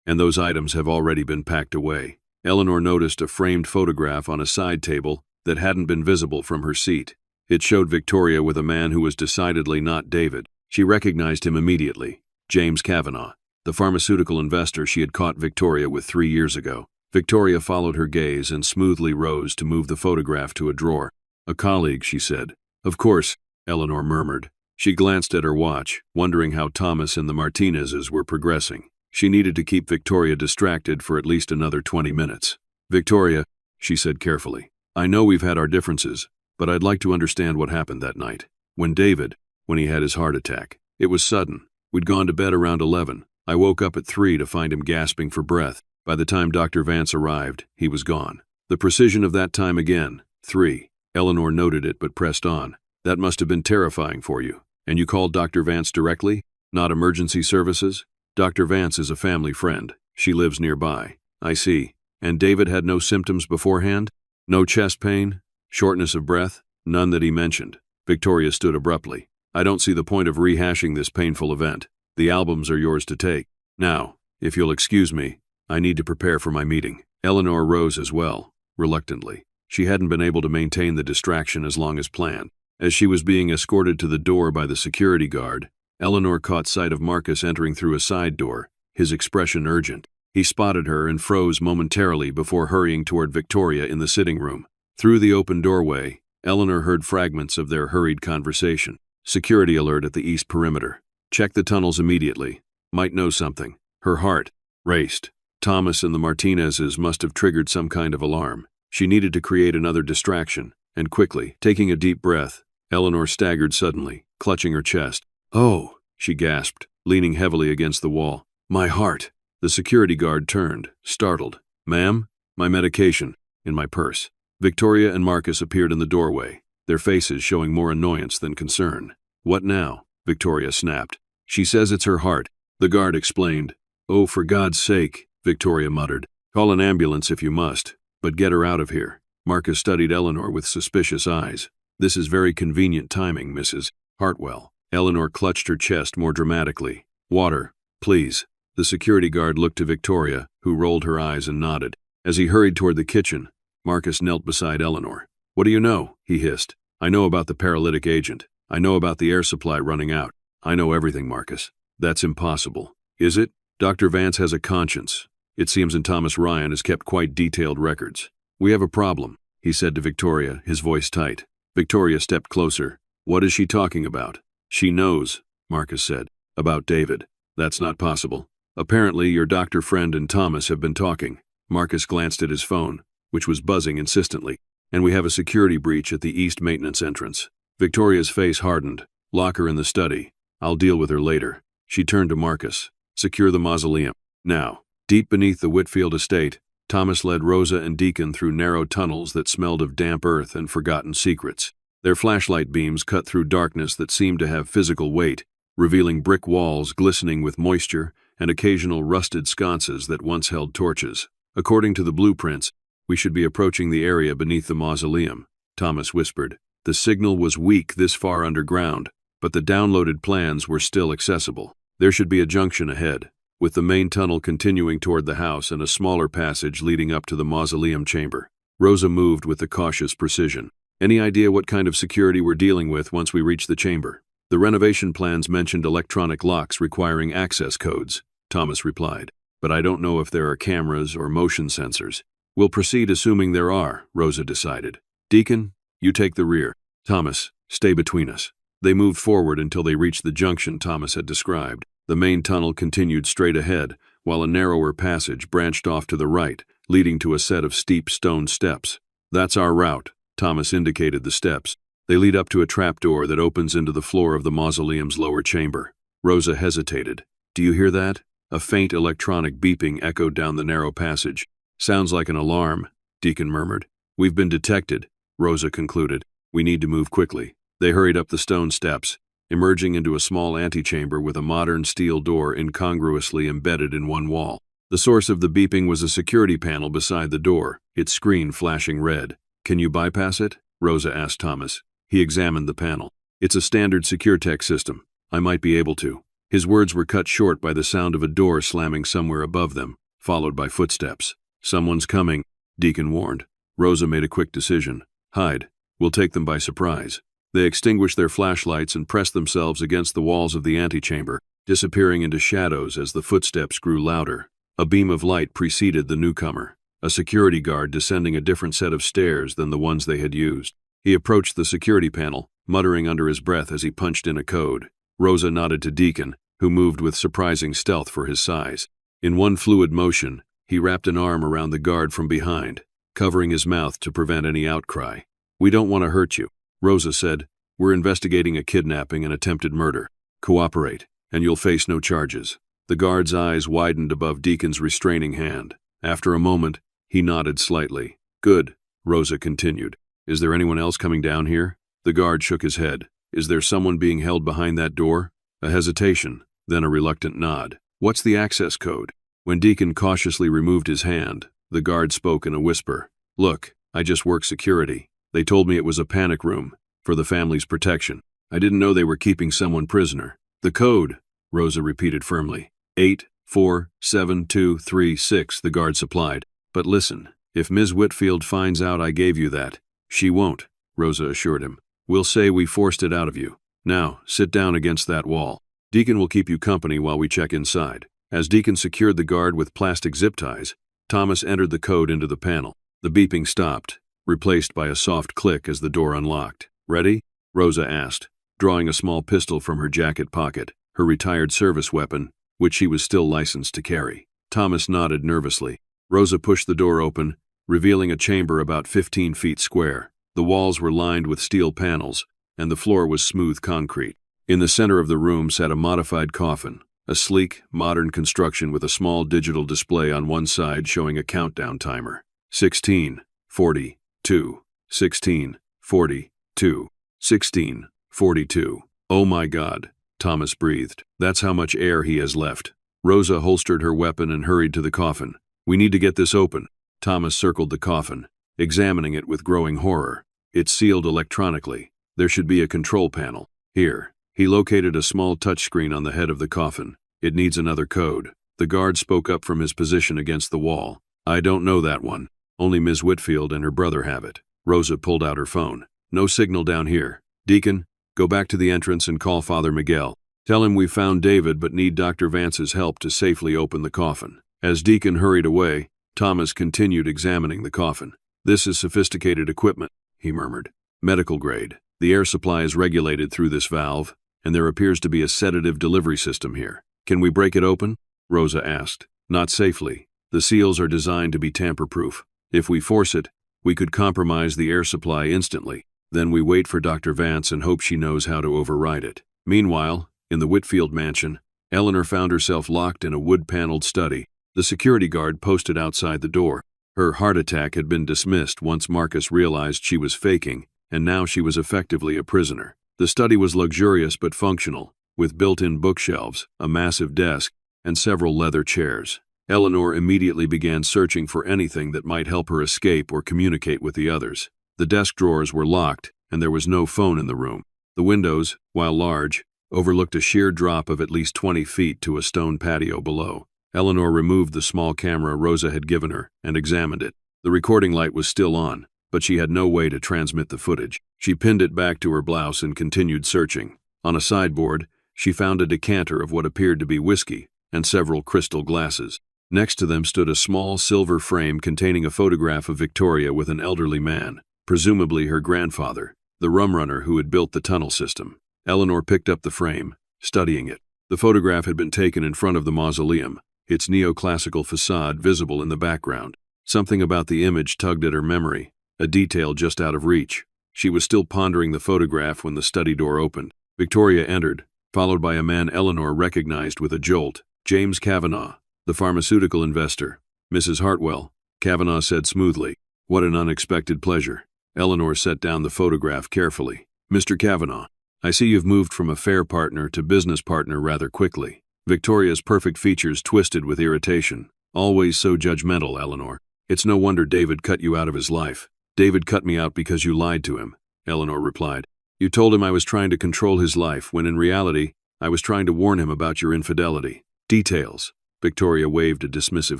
And those items have already been packed away. Eleanor noticed a framed photograph on a side table that hadn't been visible from her seat. It showed Victoria with a man who was decidedly not David. She recognized him immediately. James Kavanaugh, the pharmaceutical investor she had caught Victoria with 3 years ago. Victoria followed her gaze and smoothly rose to move the photograph to a drawer. A colleague, she said. Of course, Eleanor murmured. She glanced at her watch, wondering how Thomas and the Martinezes were progressing. She needed to keep Victoria distracted for at least another 20 minutes. Victoria, she said carefully, I know we've had our differences, but I'd like to understand what happened that night. When he had his heart attack. It was sudden. We'd gone to bed around 11. I woke up at 3 to find him gasping for breath. By the time Dr. Vance arrived, he was gone. The precision of that time again, 3. Eleanor noted it but pressed on. That must have been terrifying for you. And you called Dr. Vance directly? Not emergency services? Dr. Vance is a family friend. She lives nearby. I see. And David had no symptoms beforehand? No chest pain? Shortness of breath? None that he mentioned. Victoria stood abruptly. I don't see the point of rehashing this painful event. The albums are yours to take. Now, if you'll excuse me, I need to prepare for my meeting. Eleanor rose as well, reluctantly. She hadn't been able to maintain the distraction as long as planned. As she was being escorted to the door by the security guard, Eleanor caught sight of Marcus entering through a side door, his expression urgent. He spotted her and froze momentarily before hurrying toward Victoria in the sitting room. Through the open doorway, Eleanor heard fragments of their hurried conversation. Security alert at the east perimeter. Check the tunnels immediately. Might know something. Her heart raced. Thomas and the Martinezes must have triggered some kind of alarm. She needed to create another distraction, and quickly, taking a deep breath, Eleanor staggered suddenly, clutching her chest. "Oh," she gasped, leaning heavily against the wall. "My heart." The security guard turned, startled. "Ma'am?" "My medication. In my purse." Victoria and Marcus appeared in the doorway, their faces showing more annoyance than concern. "What now?" Victoria snapped. "She says it's her heart," the guard explained. "Oh, for God's sake," Victoria muttered. "Call an ambulance if you must, but get her out of here." Marcus studied Eleanor with suspicious eyes. "This is very convenient timing, Mrs. Hartwell." Eleanor clutched her chest more dramatically. "Water, please." The security guard looked to Victoria, who rolled her eyes and nodded. As he hurried toward the kitchen, Marcus knelt beside Eleanor. "What do you know?" he hissed. "I know about the paralytic agent. I know about the air supply running out. I know everything, Marcus." "That's impossible." "Is it?" "Dr. Vance has a conscience. It seems, and Thomas Ryan has kept quite detailed records." "We have a problem," he said to Victoria, his voice tight. Victoria stepped closer. "What is she talking about?" "She knows," Marcus said. "About David." "That's not possible." "Apparently, your doctor friend and Thomas have been talking." Marcus glanced at his phone, which was buzzing insistently. "And we have a security breach at the east maintenance entrance." Victoria's face hardened. "Lock her in the study. I'll deal with her later." She turned to Marcus. "Secure the mausoleum. Now." Deep beneath the Whitfield estate, Thomas led Rosa and Deacon through narrow tunnels that smelled of damp earth and forgotten secrets. Their flashlight beams cut through darkness that seemed to have physical weight, revealing brick walls glistening with moisture and occasional rusted sconces that once held torches. "According to the blueprints, we should be approaching the area beneath the mausoleum," Thomas whispered. The signal was weak this far underground, but the downloaded plans were still accessible. There should be a junction ahead, with the main tunnel continuing toward the house and a smaller passage leading up to the mausoleum chamber. Rosa moved with a cautious precision. "Any idea what kind of security we're dealing with once we reach the chamber?" "The renovation plans mentioned electronic locks requiring access codes," Thomas replied. "But I don't know if there are cameras or motion sensors." "We'll proceed assuming there are," Rosa decided. "Deacon, you take the rear. Thomas, stay between us." They moved forward until they reached the junction Thomas had described. The main tunnel continued straight ahead, while a narrower passage branched off to the right, leading to a set of steep stone steps. "That's our route," Thomas indicated the steps. "They lead up to a trapdoor that opens into the floor of the mausoleum's lower chamber." Rosa hesitated. "Do you hear that?" A faint electronic beeping echoed down the narrow passage. "Sounds like an alarm," Deacon murmured. "We've been detected," Rosa concluded. "We need to move quickly." They hurried up the stone steps, emerging into a small antechamber with a modern steel door incongruously embedded in one wall. The source of the beeping was a security panel beside the door, its screen flashing red. "Can you bypass it?" Rosa asked Thomas. He examined the panel. "It's a standard SecureTech system. I might be able to." His words were cut short by the sound of a door slamming somewhere above them, followed by footsteps. "Someone's coming," Deacon warned. Rosa made a quick decision. "Hide. We'll take them by surprise." They extinguished their flashlights and pressed themselves against the walls of the antechamber, disappearing into shadows as the footsteps grew louder. A beam of light preceded the newcomer, a security guard descending a different set of stairs than the ones they had used. He approached the security panel, muttering under his breath as he punched in a code. Rosa nodded to Deacon, who moved with surprising stealth for his size. In one fluid motion, he wrapped an arm around the guard from behind, covering his mouth to prevent any outcry. "We don't want to hurt you," Rosa said. "We're investigating a kidnapping and attempted murder. Cooperate, and you'll face no charges." The guard's eyes widened above Deacon's restraining hand. After a moment, he nodded slightly. "Good," Rosa continued. "Is there anyone else coming down here?" The guard shook his head. "Is there someone being held behind that door?" A hesitation, then a reluctant nod. "What's the access code?" When Deacon cautiously removed his hand, the guard spoke in a whisper. "Look, I just work security. They told me it was a panic room, for the family's protection. I didn't know they were keeping someone prisoner." "The code," Rosa repeated firmly. 847236, the guard supplied. "But listen, if Ms. Whitfield finds out I gave you that—" "She won't," Rosa assured him. "We'll say we forced it out of you. Now, sit down against that wall. Deacon will keep you company while we check inside." As Deacon secured the guard with plastic zip ties, Thomas entered the code into the panel. The beeping stopped, replaced by a soft click as the door unlocked. "Ready?" Rosa asked, drawing a small pistol from her jacket pocket, her retired service weapon, which she was still licensed to carry. Thomas nodded nervously. Rosa pushed the door open, revealing a chamber about 15 feet square. The walls were lined with steel panels, and the floor was smooth concrete. In the center of the room sat a modified coffin, a sleek, modern construction with a small digital display on one side showing a countdown timer. 16, 42, 16, 42, 16, 42. "Oh my God," Thomas breathed. "That's how much air he has left." Rosa holstered her weapon and hurried to the coffin. "We need to get this open." Thomas circled the coffin, examining it with growing horror. It's sealed electronically. There should be a control panel. Here. He located a small touchscreen on the head of the coffin. "It needs another code." The guard spoke up from his position against the wall. "I don't know that one. Only Ms. Whitfield and her brother have it." Rosa pulled out her phone. "No signal down here. Deacon, go back to the entrance and call Father Miguel. Tell him we found David but need Dr. Vance's help to safely open the coffin." As Deacon hurried away, Thomas continued examining the coffin. "This is sophisticated equipment," he murmured. "Medical grade. The air supply is regulated through this valve, and there appears to be a sedative delivery system here. Can we break it open?" Rosa asked. "Not safely. The seals are designed to be tamper-proof. If we force it, we could compromise the air supply instantly. Then we wait for Dr. Vance and hope she knows how to override it." Meanwhile, in the Whitfield mansion, Eleanor found herself locked in a wood-paneled study. The security guard posted outside the door. Her heart attack had been dismissed once Marcus realized she was faking, and now she was effectively a prisoner. The study was luxurious but functional, with built-in bookshelves, a massive desk, and several leather chairs. Eleanor immediately began searching for anything that might help her escape or communicate with the others. The desk drawers were locked, and there was no phone in the room. The windows, while large, overlooked a sheer drop of at least 20 feet to a stone patio below. Eleanor removed the small camera Rosa had given her and examined it. The recording light was still on, but she had no way to transmit the footage. She pinned it back to her blouse and continued searching. On a sideboard, she found a decanter of what appeared to be whiskey and several crystal glasses. Next to them stood a small silver frame containing a photograph of Victoria with an elderly man, presumably her grandfather, the rum runner who had built the tunnel system. Eleanor picked up the frame, studying it. The photograph had been taken in front of the mausoleum, its neoclassical facade visible in the background. Something about the image tugged at her memory, a detail just out of reach. She was still pondering the photograph when the study door opened. Victoria entered, followed by a man Eleanor recognized with a jolt. "James Kavanaugh, the pharmaceutical investor." "Mrs. Hartwell," Kavanaugh said smoothly. "What an unexpected pleasure." Eleanor set down the photograph carefully. "Mr. Kavanaugh, I see you've moved from affair partner to business partner rather quickly." Victoria's perfect features twisted with irritation. "Always so judgmental, Eleanor. It's no wonder David cut you out of his life." "David cut me out because you lied to him," Eleanor replied. "You told him I was trying to control his life, when in reality, I was trying to warn him about your infidelity." "Details." Victoria waved a dismissive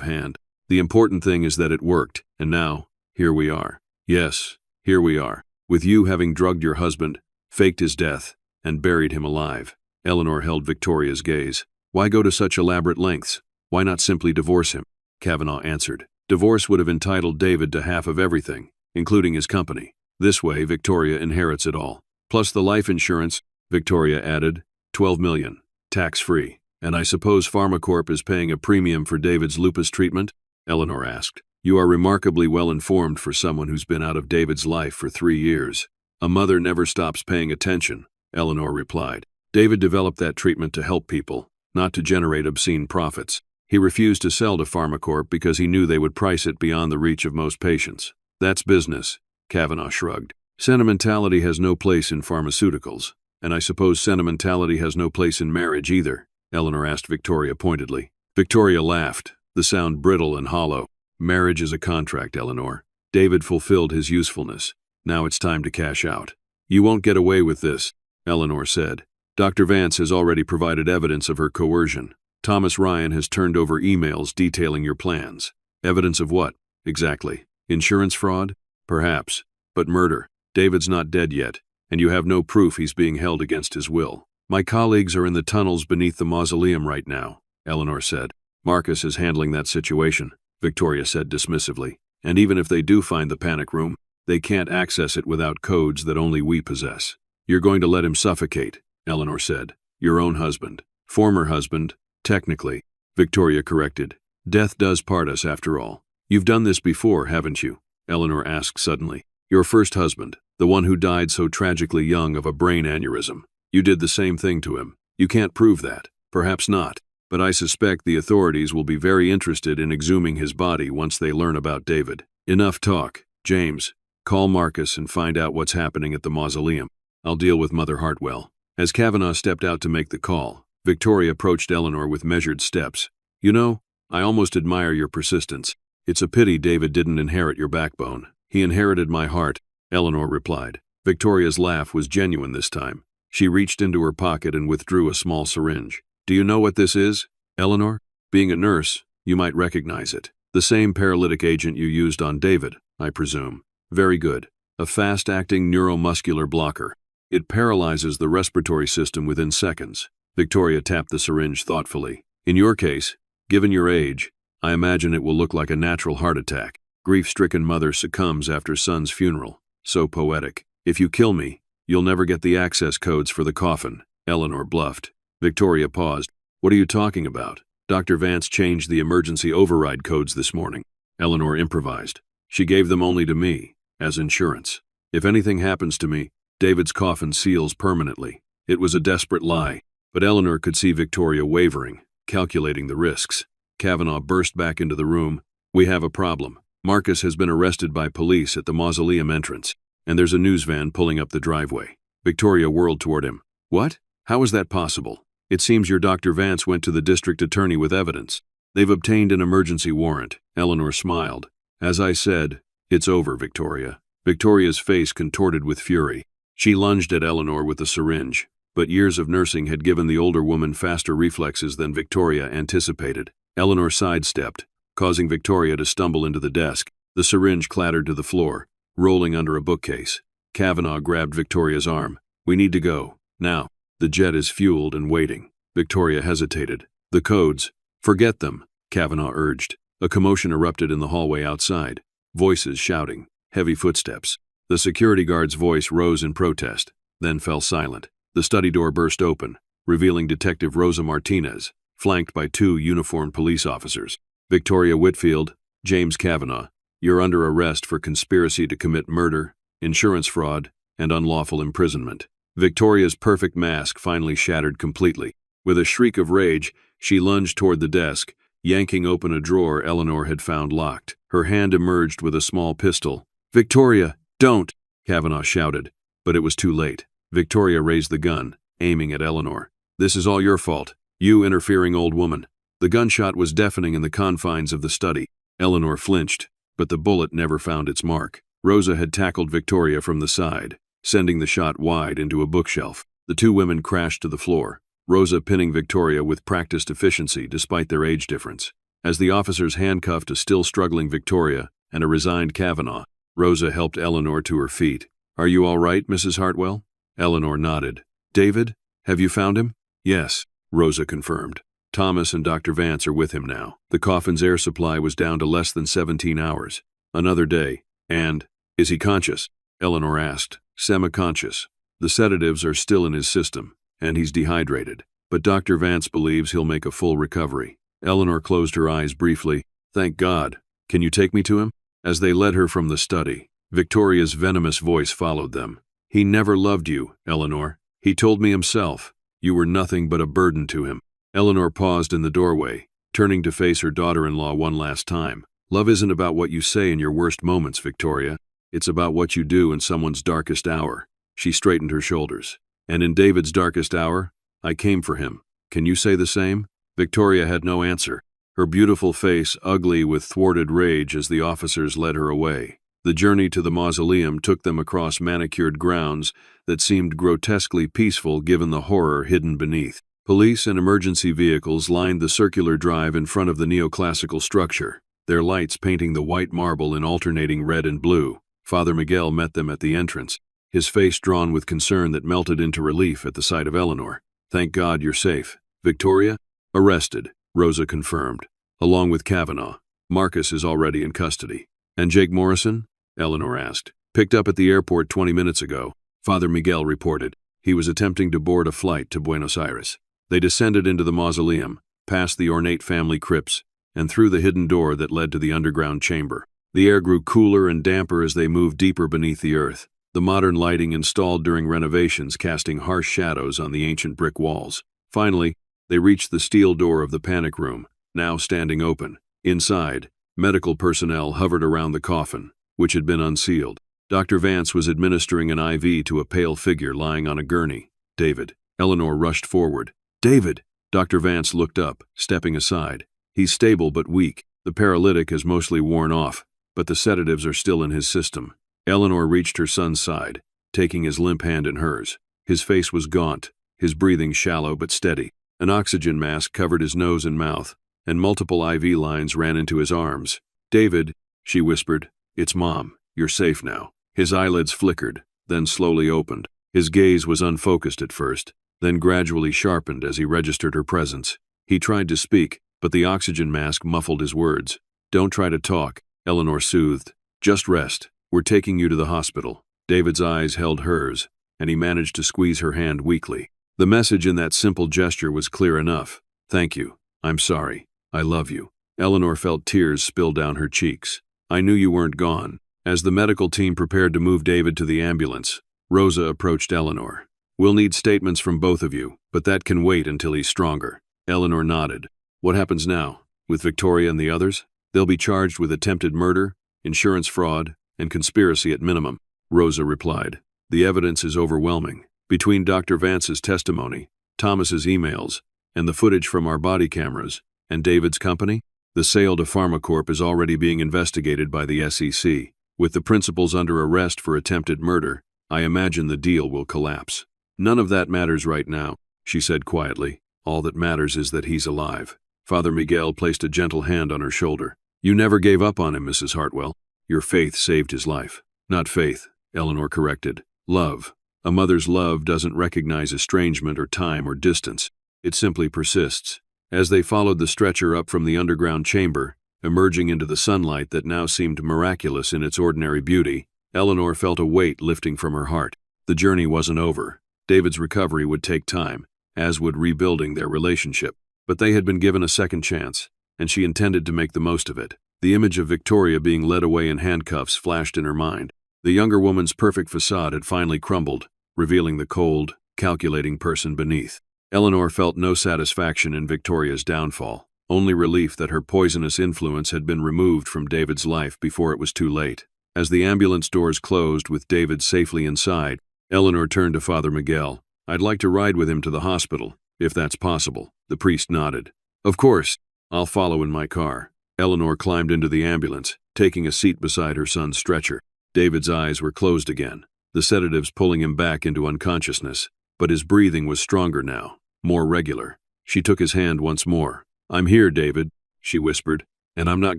hand. "The important thing is that it worked, and now, here we are." "Yes, here we are. With you having drugged your husband, faked his death, and buried him alive." Eleanor held Victoria's gaze. "Why go to such elaborate lengths? Why not simply divorce him?" Kavanaugh answered. "Divorce would have entitled David to half of everything, including his company. This way, Victoria inherits it all. Plus the life insurance," Victoria added, $12 million, tax-free. "And I suppose PharmaCorp is paying a premium for David's lupus treatment?" Eleanor asked. "You are remarkably well informed for someone who's been out of David's life for 3 years. A mother never stops paying attention," Eleanor replied. "David developed that treatment to help people, not to generate obscene profits. He refused to sell to PharmaCorp because he knew they would price it beyond the reach of most patients. That's business," Kavanaugh shrugged. "Sentimentality has no place in pharmaceuticals, and I suppose sentimentality has no place in marriage either," Eleanor asked Victoria pointedly. Victoria laughed, the sound brittle and hollow. "Marriage is a contract, Eleanor. David fulfilled his usefulness. Now it's time to cash out." "You won't get away with this," Eleanor said. "Dr. Vance has already provided evidence of her coercion. Thomas Ryan has turned over emails detailing your plans." "Evidence of what, exactly? Insurance fraud? Perhaps. But murder. David's not dead yet, and you have no proof he's being held against his will." "My colleagues are in the tunnels beneath the mausoleum right now," Eleanor said. Marcus is handling that situation, Victoria said dismissively. And even if they do find the panic room, they can't access it without codes that only we possess. You're going to let him suffocate, Eleanor said. Your own husband. Former husband, technically, Victoria corrected. Death does part us after all. You've done this before, haven't you? Eleanor asked suddenly. Your first husband, the one who died so tragically young of a brain aneurysm. You did the same thing to him. You can't prove that. Perhaps not. But I suspect the authorities will be very interested in exhuming his body once they learn about David. Enough talk. James, call Marcus and find out what's happening at the mausoleum. I'll deal with Mother Hartwell. As Kavanaugh stepped out to make the call, Victoria approached Eleanor with measured steps. You know, I almost admire your persistence. It's a pity David didn't inherit your backbone. He inherited my heart, Eleanor replied. Victoria's laugh was genuine this time. She reached into her pocket and withdrew a small syringe. Do you know what this is, Eleanor? Being a nurse, you might recognize it. The same paralytic agent you used on David, I presume. Very good. A fast-acting neuromuscular blocker. It paralyzes the respiratory system within seconds. Victoria tapped the syringe thoughtfully. In your case, given your age, I imagine it will look like a natural heart attack. Grief-stricken mother succumbs after son's funeral. So poetic. If you kill me, you'll never get the access codes for the coffin, Eleanor bluffed. Victoria paused. What are you talking about? Dr. Vance changed the emergency override codes this morning. Eleanor improvised. She gave them only to me, as insurance. If anything happens to me, David's coffin seals permanently. It was a desperate lie, but Eleanor could see Victoria wavering, calculating the risks. Kavanaugh burst back into the room. We have a problem. Marcus has been arrested by police at the mausoleum entrance, and there's a news van pulling up the driveway. Victoria whirled toward him. What? How is that possible? It seems your Dr. Vance went to the district attorney with evidence. They've obtained an emergency warrant. Eleanor smiled. As I said, it's over, Victoria. Victoria's face contorted with fury. She lunged at Eleanor with the syringe, but years of nursing had given the older woman faster reflexes than Victoria anticipated. Eleanor sidestepped, causing Victoria to stumble into the desk. The syringe clattered to the floor, rolling under a bookcase. Kavanaugh grabbed Victoria's arm. We need to go. Now. The jet is fueled and waiting. Victoria hesitated. The codes. Forget them, Kavanaugh urged. A commotion erupted in the hallway outside. Voices shouting. Heavy footsteps. The security guard's voice rose in protest, then fell silent. The study door burst open, revealing Detective Rosa Martinez, flanked by 2 uniformed police officers. Victoria Whitfield, James Kavanaugh, you're under arrest for conspiracy to commit murder, insurance fraud, and unlawful imprisonment. Victoria's perfect mask finally shattered completely. With a shriek of rage, she lunged toward the desk, yanking open a drawer Eleanor had found locked. Her hand emerged with a small pistol. Victoria, don't! Kavanaugh shouted, but it was too late. Victoria raised the gun, aiming at Eleanor. This is all your fault, you interfering old woman. The gunshot was deafening in the confines of the study. Eleanor flinched, but the bullet never found its mark. Rosa had tackled Victoria from the side, sending the shot wide into a bookshelf. The 2 women crashed to the floor, Rosa pinning Victoria with practiced efficiency despite their age difference. As the officers handcuffed a still struggling Victoria and a resigned Kavanaugh, Rosa helped Eleanor to her feet. Are you all right, Mrs. Hartwell? Eleanor nodded. David, have you found him? Yes, Rosa confirmed. Thomas and Dr. Vance are with him now. The coffin's air supply was down to less than 17 hours. Another day. And, is he conscious? Eleanor asked. Semi-conscious. The sedatives are still in his system, and he's dehydrated. But Dr. Vance believes he'll make a full recovery. Eleanor closed her eyes briefly. Thank God. Can you take me to him? As they led her from the study, Victoria's venomous voice followed them. He never loved you, Eleanor. He told me himself. You were nothing but a burden to him. Eleanor paused in the doorway, turning to face her daughter-in-law one last time. Love isn't about what you say in your worst moments, Victoria. It's about what you do in someone's darkest hour. She straightened her shoulders. And in David's darkest hour, I came for him. Can you say the same? Victoria had no answer, her beautiful face ugly with thwarted rage as the officers led her away. The journey to the mausoleum took them across manicured grounds that seemed grotesquely peaceful given the horror hidden beneath. Police and emergency vehicles lined the circular drive in front of the neoclassical structure, their lights painting the white marble in alternating red and blue. Father Miguel met them at the entrance, his face drawn with concern that melted into relief at the sight of Eleanor. Thank God you're safe. Victoria? Arrested. Rosa confirmed. Along with Kavanaugh. Marcus is already in custody. And Jake Morrison? Eleanor asked. Picked up at the airport 20 minutes ago, Father Miguel reported. He was attempting to board a flight to Buenos Aires. They descended into the mausoleum, past the ornate family crypts, and through the hidden door that led to the underground chamber. The air grew cooler and damper as they moved deeper beneath the earth, the modern lighting installed during renovations casting harsh shadows on the ancient brick walls. Finally, they reached the steel door of the panic room, now standing open. Inside, medical personnel hovered around the coffin, which had been unsealed. Dr. Vance was administering an IV to a pale figure lying on a gurney. David. Eleanor rushed forward. David! Dr. Vance looked up, stepping aside. He's stable but weak. The paralytic has mostly worn off, but the sedatives are still in his system. Eleanor reached her son's side, taking his limp hand in hers. His face was gaunt, his breathing shallow but steady. An oxygen mask covered his nose and mouth, and multiple IV lines ran into his arms. David, she whispered, it's Mom. You're safe now. His eyelids flickered, then slowly opened. His gaze was unfocused at first, then gradually sharpened as he registered her presence. He tried to speak, but the oxygen mask muffled his words. Don't try to talk, Eleanor soothed. Just rest. We're taking you to the hospital. David's eyes held hers, and he managed to squeeze her hand weakly. The message in that simple gesture was clear enough. Thank you. I'm sorry. I love you. Eleanor felt tears spill down her cheeks. I knew you weren't gone. As the medical team prepared to move David to the ambulance, Rosa approached Eleanor. We'll need statements from both of you, but that can wait until he's stronger. Eleanor nodded. What happens now? With Victoria and the others? They'll be charged with attempted murder, insurance fraud, and conspiracy at minimum, Rosa replied. The evidence is overwhelming. Between Dr. Vance's testimony, Thomas's emails, and the footage from our body cameras, and David's company, the sale to PharmaCorp is already being investigated by the SEC. With the principals under arrest for attempted murder, I imagine the deal will collapse. None of that matters right now, she said quietly. All that matters is that he's alive. Father Miguel placed a gentle hand on her shoulder. You never gave up on him, Mrs. Hartwell. Your faith saved his life. Not faith, Eleanor corrected. Love. A mother's love doesn't recognize estrangement or time or distance. It simply persists. As they followed the stretcher up from the underground chamber, emerging into the sunlight that now seemed miraculous in its ordinary beauty, Eleanor felt a weight lifting from her heart. The journey wasn't over. David's recovery would take time, as would rebuilding their relationship. But they had been given a second chance, and she intended to make the most of it. The image of Victoria being led away in handcuffs flashed in her mind. The younger woman's perfect facade had finally crumbled, revealing the cold, calculating person beneath. Eleanor felt no satisfaction in Victoria's downfall, only relief that her poisonous influence had been removed from David's life before it was too late. As the ambulance doors closed with David safely inside, Eleanor turned to Father Miguel. I'd like to ride with him to the hospital, if that's possible. The priest nodded. Of course, I'll follow in my car. Eleanor climbed into the ambulance, taking a seat beside her son's stretcher. David's eyes were closed again, the sedatives pulling him back into unconsciousness, but his breathing was stronger now, more regular. She took his hand once more. I'm here, David, she whispered, and I'm not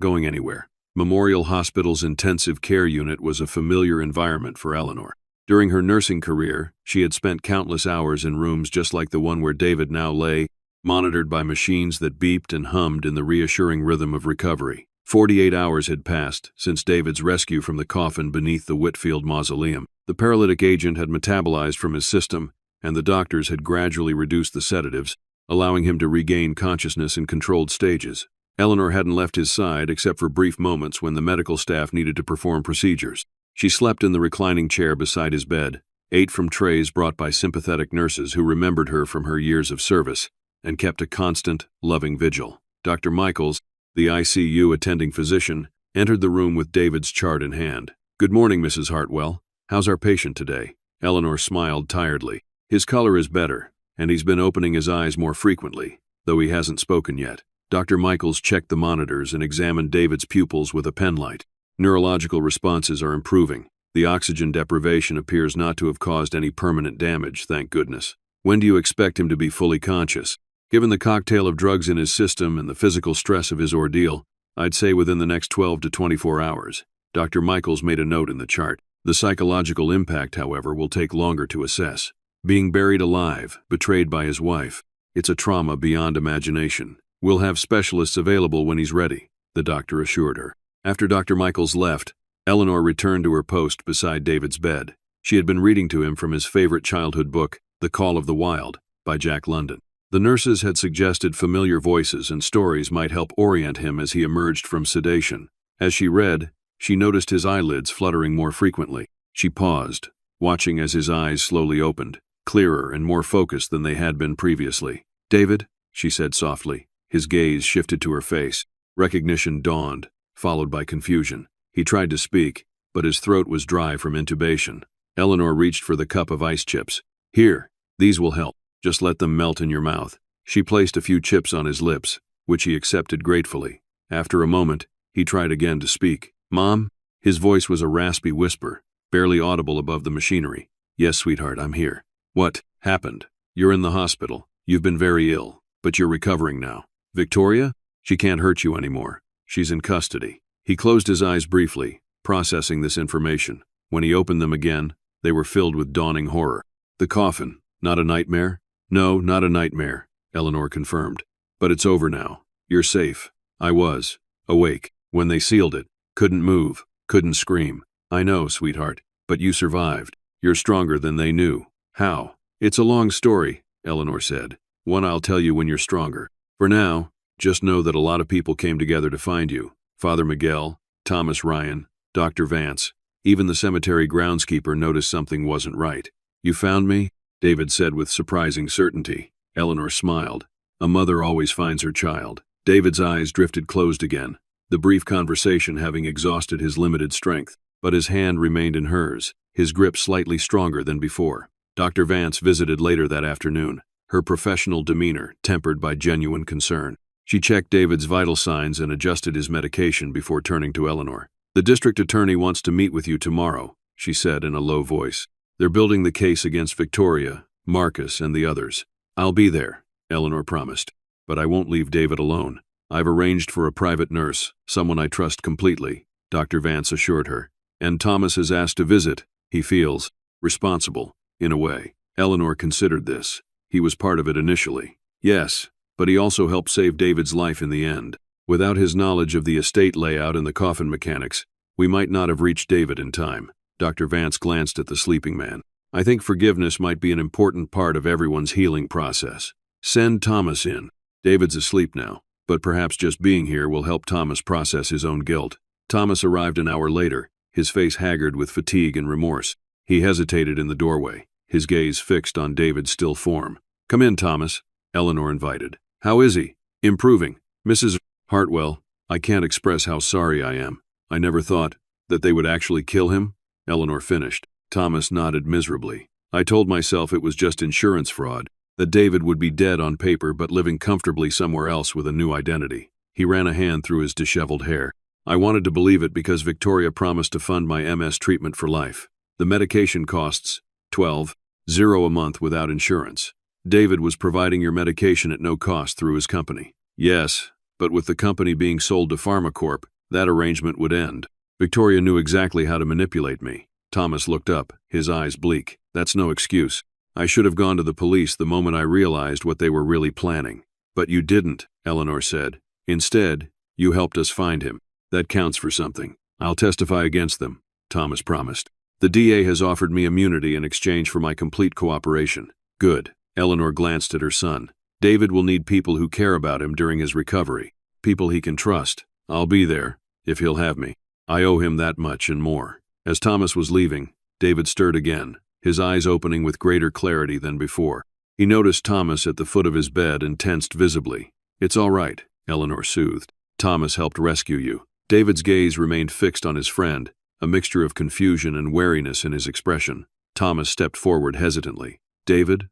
going anywhere. Memorial Hospital's intensive care unit was a familiar environment for Eleanor. During her nursing career, she had spent countless hours in rooms just like the one where David now lay, monitored by machines that beeped and hummed in the reassuring rhythm of recovery. 48 hours had passed since David's rescue from the coffin beneath the Whitfield Mausoleum. The paralytic agent had metabolized from his system, and the doctors had gradually reduced the sedatives, allowing him to regain consciousness in controlled stages. Eleanor hadn't left his side except for brief moments when the medical staff needed to perform procedures. She slept in the reclining chair beside his bed, ate from trays brought by sympathetic nurses who remembered her from her years of service, and kept a constant, loving vigil. Dr. Michaels, the ICU attending physician, entered the room with David's chart in hand. Good morning, Mrs. Hartwell. How's our patient today? Eleanor smiled tiredly. His color is better, and he's been opening his eyes more frequently, though he hasn't spoken yet. Dr. Michaels checked the monitors and examined David's pupils with a penlight. Neurological responses are improving. The oxygen deprivation appears not to have caused any permanent damage, thank goodness. When do you expect him to be fully conscious? Given the cocktail of drugs in his system and the physical stress of his ordeal, I'd say within the next 12 to 24 hours. Dr. Michaels made a note in the chart. The psychological impact, however, will take longer to assess. Being buried alive, betrayed by his wife, it's a trauma beyond imagination. We'll have specialists available when he's ready, the doctor assured her. After Dr. Michaels left, Eleanor returned to her post beside David's bed. She had been reading to him from his favorite childhood book, The Call of the Wild, by Jack London. The nurses had suggested familiar voices and stories might help orient him as he emerged from sedation. As she read, she noticed his eyelids fluttering more frequently. She paused, watching as his eyes slowly opened, clearer and more focused than they had been previously. "David," she said softly. His gaze shifted to her face. Recognition dawned, followed by confusion. He tried to speak, but his throat was dry from intubation. Eleanor reached for the cup of ice chips. "Here, these will help. Just let them melt in your mouth." She placed a few chips on his lips, which he accepted gratefully. After a moment, he tried again to speak. "Mom?" His voice was a raspy whisper, barely audible above the machinery. "Yes, sweetheart, I'm here." "What happened?" "You're in the hospital. You've been very ill, but you're recovering now." "Victoria? She can't hurt you anymore. She's in custody." He closed his eyes briefly, processing this information. When he opened them again, they were filled with dawning horror. "The coffin, not a nightmare?" "No, not a nightmare," Eleanor confirmed. "But it's over now. You're safe." "I was awake when they sealed it. Couldn't move, couldn't scream." "I know, sweetheart, but you survived. You're stronger than they knew." "How?" "It's a long story," Eleanor said. "One I'll tell you when you're stronger. For now, just know that a lot of people came together to find you. Father Miguel, Thomas Ryan, Dr. Vance. Even the cemetery groundskeeper noticed something wasn't right." "You found me?" David said with surprising certainty. Eleanor smiled. A mother always finds her child. David's eyes drifted closed again, the brief conversation having exhausted his limited strength, but his hand remained in hers, his grip slightly stronger than before. Dr. Vance visited later that afternoon, her professional demeanor tempered by genuine concern. She checked David's vital signs and adjusted his medication before turning to Eleanor. "The district attorney wants to meet with you tomorrow," she said in a low voice. "They're building the case against Victoria, Marcus, and the others." "I'll be there," Eleanor promised. "But I won't leave David alone. I've arranged for a private nurse, someone I trust completely," Dr. Vance assured her. "And Thomas has asked to visit. He feels responsible, in a way." Eleanor considered this. He was part of it initially. Yes, but he also helped save David's life in the end. Without his knowledge of the estate layout and the coffin mechanics, we might not have reached David in time. Dr. Vance glanced at the sleeping man. "I think forgiveness might be an important part of everyone's healing process. Send Thomas in. David's asleep now, but perhaps just being here will help Thomas process his own guilt." Thomas arrived an hour later, his face haggard with fatigue and remorse. He hesitated in the doorway, his gaze fixed on David's still form. "Come in, Thomas," Eleanor invited. "How is he?" "Improving. Mrs. Hartwell, I can't express how sorry I am. I never thought that they would actually kill him," Eleanor finished. Thomas nodded miserably. "I told myself it was just insurance fraud, that David would be dead on paper but living comfortably somewhere else with a new identity." He ran a hand through his disheveled hair. "I wanted to believe it because Victoria promised to fund my MS treatment for life. The medication costs $12.00 a month without insurance. David was providing your medication at no cost through his company." "Yes, but with the company being sold to PharmaCorp, that arrangement would end. Victoria knew exactly how to manipulate me." Thomas looked up, his eyes bleak. "That's no excuse. I should have gone to the police the moment I realized what they were really planning." "But you didn't," Eleanor said. "Instead, you helped us find him. That counts for something." "I'll testify against them," Thomas promised. "The DA has offered me immunity in exchange for my complete cooperation." "Good." Eleanor glanced at her son. "David will need people who care about him during his recovery, people he can trust. I'll be there, if he'll have me. I owe him that much and more." As Thomas was leaving, David stirred again, his eyes opening with greater clarity than before. He noticed Thomas at the foot of his bed and tensed visibly. "It's all right," Eleanor soothed. "Thomas helped rescue you." David's gaze remained fixed on his friend, a mixture of confusion and wariness in his expression. Thomas stepped forward hesitantly. "David,